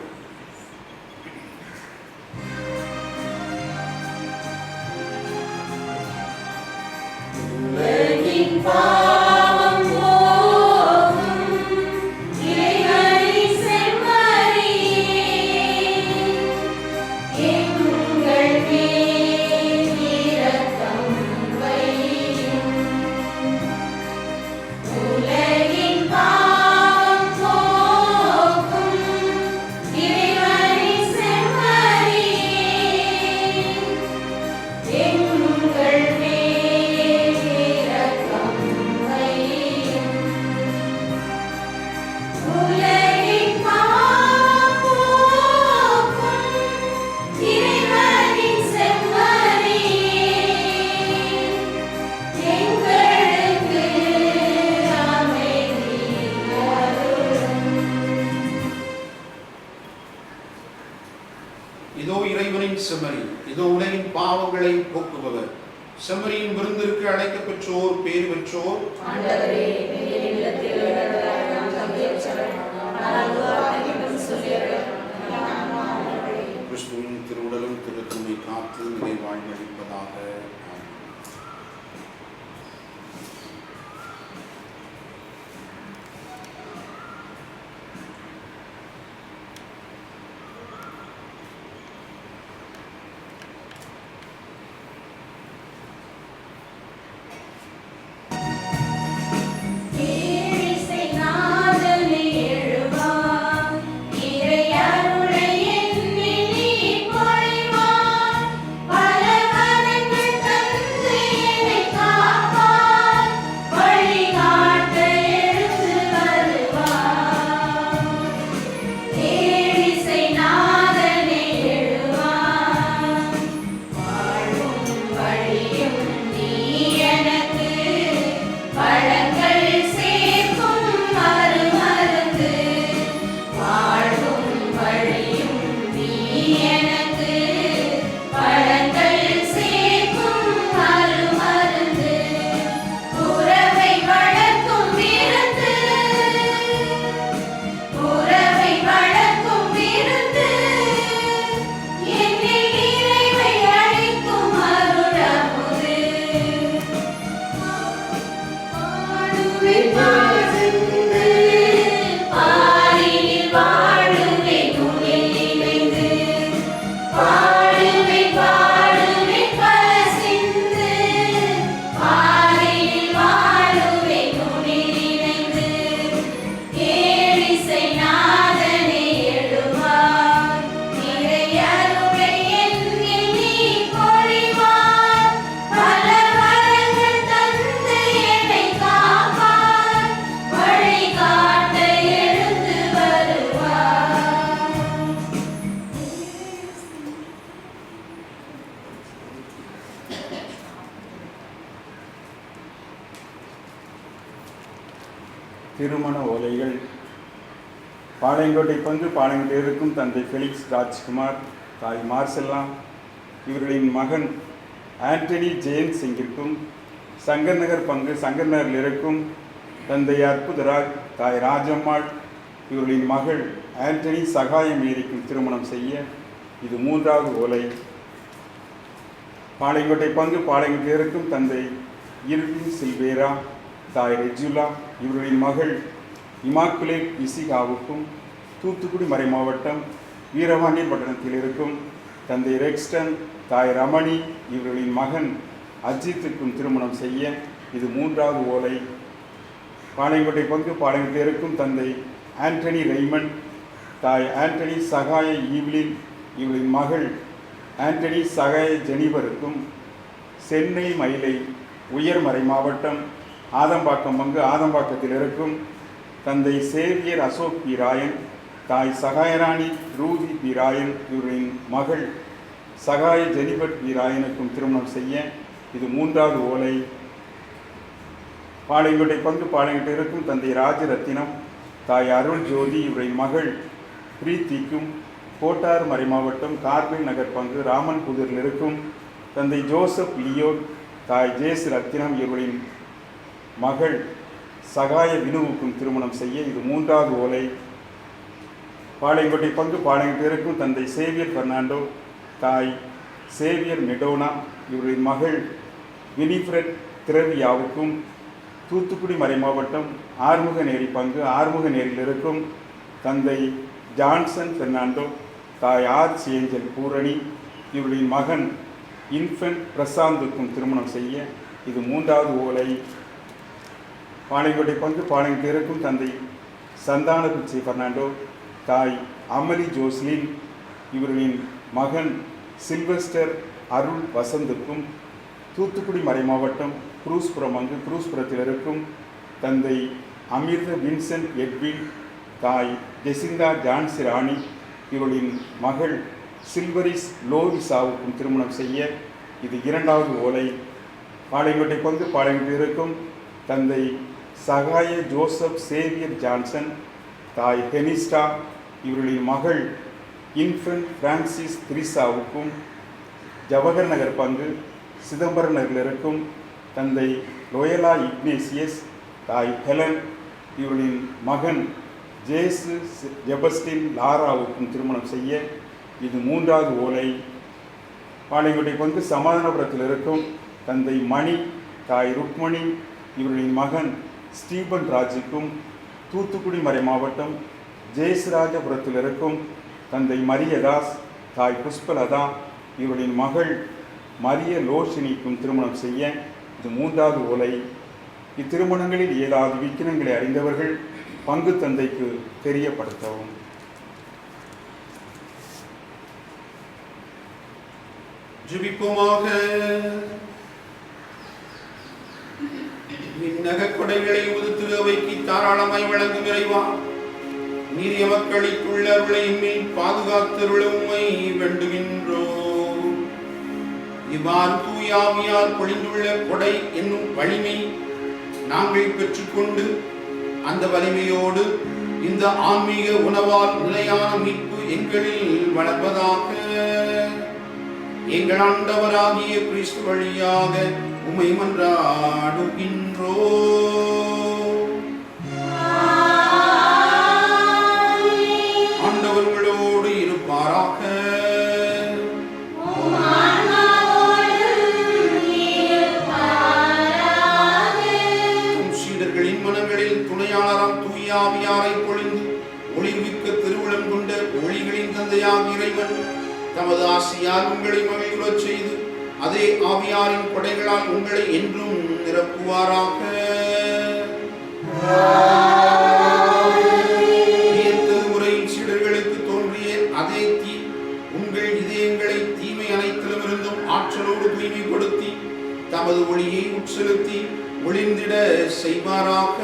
செம்மறி, இதோ உலகின் பாவங்களை போக்குபவர். செம்மறியின் விருந்திற்கு அழைக்கப் பெற்றோர் பேர் பெற்றோர். கிறிஸ்துவின் திருவுடலும் திருத்தமை காத்து நிலை வாழ்வளிப்பதாக. திருமண ஓலைகள். பாளையங்கோட்டை பங்கு பாளையங்கோட்டை இருக்கும் தந்தை ஃபெலிக்ஸ் ராஜ்குமார், தாய் மார்செல்லா, இவர்களின் மகன் ஆண்டனி ஜேம்ஸ் இங்கிருக்கும். சங்கர் நகர் பங்கு சங்கர் நகரில் இருக்கும் தந்தை அற்புதராஜ், தாய் ராஜம்மாள், இவர்களின் மகள் ஆண்டனி சகாயம் ஏரிக்கும் திருமணம் செய்ய இது 3வது ஓலை. பாளையங்கோட்டை பங்கு பாளையங்கோட்டை இருக்கும் தந்தை இர்வின் சில்வேரா, தாய் ரெஜுலா, இவர்களின் மகள் இமாக்குலேட் இசிகாவுக்கும் தூத்துக்குடி மறை மாவட்டம் வீரவாண்டியர் பட்டணத்தில் இருக்கும் தந்தை ரெக்ஸ்டன், தாய் ரமணி, இவர்களின் மகன் அஜித்துக்கும் திருமணம் செய்ய இது 3வது ஓலை. பாளையங்கோட்டை பங்கு பாளையங்கோட்டை இருக்கும் தந்தை ஆண்டனி ரெய்மண்ட், தாய் ஆண்டனி சகாய ஈவ்லின், இவர்களின் மகள் ஆண்டனி சகாய ஜெனிபருக்கும் சென்னை மயிலை உயர்மறை மாவட்டம் ஆதம்பாக்கம் பங்கு ஆதம்பாக்கத்தில் இருக்கும் தந்தை சேவியர் அசோக் பி ராயன், தாய் சகாயராணி ரூதி பி ராயன், இவர்களின் மகள் சகாய ஜெனிபட் பி ராயனுக்கும் திருமணம் செய்ய இது 3வது ஓலை. பாளையங்கோட்டை பங்கு பாளையங்கோட்டை இருக்கும் தந்தை ராஜரத்தினம், தாய் அருள் ஜோதி, இவர்களின் மகள் பிரீத்திக்கும் கோட்டார் மறை மாவட்டம் கார்பில் நகர் பங்கு ராமன் புதூரில் இருக்கும் தந்தை ஜோசப் லியோ, தாய் ஜேஸ் ரத்தினம், இவர்களின் மகள் சகாய வினுவுக்கும் திருமணம் செய்ய இது 3வது ஓலை. பாளையங்கோட்டை பங்கு பாளையங்கோட்டை இருக்கும் தந்தை சேவியர் பெர்னாண்டோ, தாய் சேவியர் மெடோனா, இவர்களின் மகள் வினிஃப்ரெட் திரவியாவுக்கும் தூத்துக்குடி மறை மாவட்டம் ஆறுமுகநேரி பங்கு ஆறுமுகநேரியில் இருக்கும் தந்தை ஜான்சன் பெர்னாண்டோ, தாய் ஆர்ச் ஏஞ்சல் பூரணி, இவர்களின் மகன் இன்ஃபென்ட் பிரசாந்துக்கும் திருமணம் செய்ய இது 3வது ஓலை. பாளையங்கோட்டை பங்கு பாளையங்கோட்டை இருக்கும் தந்தை சந்தான பிச்சை பெர்னாண்டோ, தாய் அமலி ஜோஸ்லின், இவர்களின் மகன் சில்வஸ்டர் அருள் வசந்துக்கும் தூத்துக்குடி மறை மாவட்டம் குரூஸ்புரம் பங்கு குரூஸ்புரத்தில் இருக்கும் தந்தை அமிர்த வின்சென்ட் எட்வின், தாய் ஜெசிந்தா ஜான்சி ராணி, இவர்களின் மகள் சில்வரிஸ் லோவிசாவுக்கும் திருமணம் செய்ய இது 2வது ஓலை. பாளையங்கோட்டை பங்கு பாளையங்கோட்டை இருக்கும் தந்தை சகாய ஜோசப் சேவியர் ஜான்சன், தாய் ஹெனிஸ்டா, இவர்களின் மகள் இன்ஃபென்ட் பிரான்சிஸ் திரிசாவுக்கும் ஜவஹர் நகர் பங்கு சிதம்பரம் நகரில் இருக்கும் தந்தை லோயலா இக்னேசியஸ், தாய் ஹெலன் இவர்களின் மகன் ஜேசு ஜெபஸ்டின் லாராவுக்கும் திருமணம் செய்ய இது 3வது ஓலை. பாளையங்கோட்டை பங்கு சமாதானபுரத்தில் இருக்கும் தந்தை மணி, தாய் ருக்மணி இவர்களின் மகன் ஸ்டீபன் ராஜுக்கும், தூத்துக்குடி மறை மாவட்டம் ஜெயசிராஜபுரத்தில் இருக்கும் தந்தை மரியதாஸ், தாய் புஷ்பலதா இவர்களின் மகள் மரிய லோஷினிக்கும் திருமணம் செய்ய இது 3வது ஓலை. இத்திருமணங்களில் ஏதாவது விக்கினங்களை அறிந்தவர்கள் பங்கு தந்தைக்கு தெரியப்படுத்தவும். ஜெபிப்போமாக. விண்ணக கொடைகளை உமது திரு அவைக்கு தாராளமாய் வழங்கும் இறைவா, நீர் எமக்களித்துள்ள அருளையின் பாதுகாத்தருள உம்மை வேண்டுகின்றோம். இவ்வாறு தூய ஆவியால் பொழிந்துள்ள கொடை என்னும் வலிமை நாங்கள் பெற்றுக்கொண்டு அந்த வலிமையோடு இந்த ஆன்மீக உணவால் நிலையான மீட்பு எங்களில் வளர்வதாக எங்கள் ஆண்டவராகிய கிறிஸ்து வழியாக உம்மை மன்றாடுகின்றோம். ஆண்டவர் உங்களோடு இருப்பாராக. சீடர்களின் மனங்களில் துணையாளராம் தூய ஆவியாரை பொழிந்து ஒளிர்மிக்க திருவுளம் கொண்ட ஒளிகளின் தந்தையாகிய இறைவன் தமது ஆசியால் உங்களை மகிழ்வுறச் செய்து அதே ஆவியாரின் கொடைகளால் உங்களை என்றும் நிரப்புவாராக. முறையில் சீடர்களுக்கு தோன்றிய அதே தீ உங்கள் இதயங்களை தீமை அனைத்திலும் இருந்தும் ஆற்றலோடு தூய்மைப்படுத்தி தமது ஒளியை உட்செலுத்தி ஒளிர்ந்திட செய்வாராக.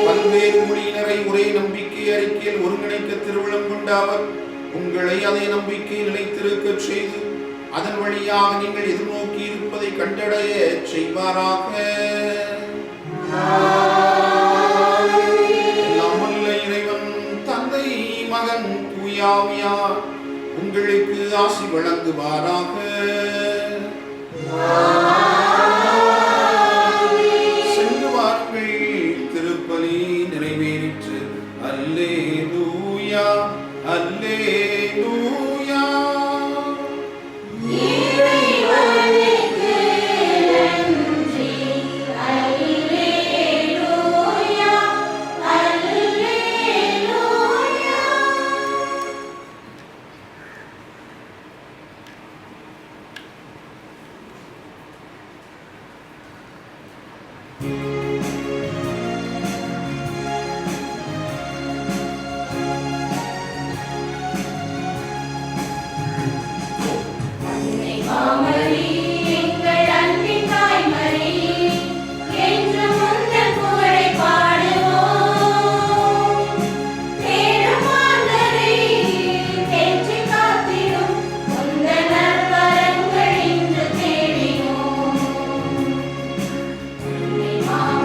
பல்வேறு மொழியினரை ஒரே நம்பிக்கை அறிக்கையில் ஒருங்கிணைக்க திருவிழம் கொண்ட அவர் உங்களை அதே நம்பிக்கை நிலைத்திருக்க செய்து அதன் வழியாக நீங்கள் எதிர்நோக்கி இருப்பதை கண்டடைய செய்வாராக. இறைவன் தந்தை, மகன், தூய ஆவியார் உங்களுக்கு ஆசி வழங்குவாராக. சென்று வாருங்கள், திருப்பலி நிறைவேறிற்று. அல்லேலூயா, அல்லேலூயா. Mama.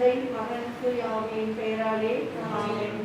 தந்தை மகன் தூய ஆவியின் பெயராலே ஆமென்.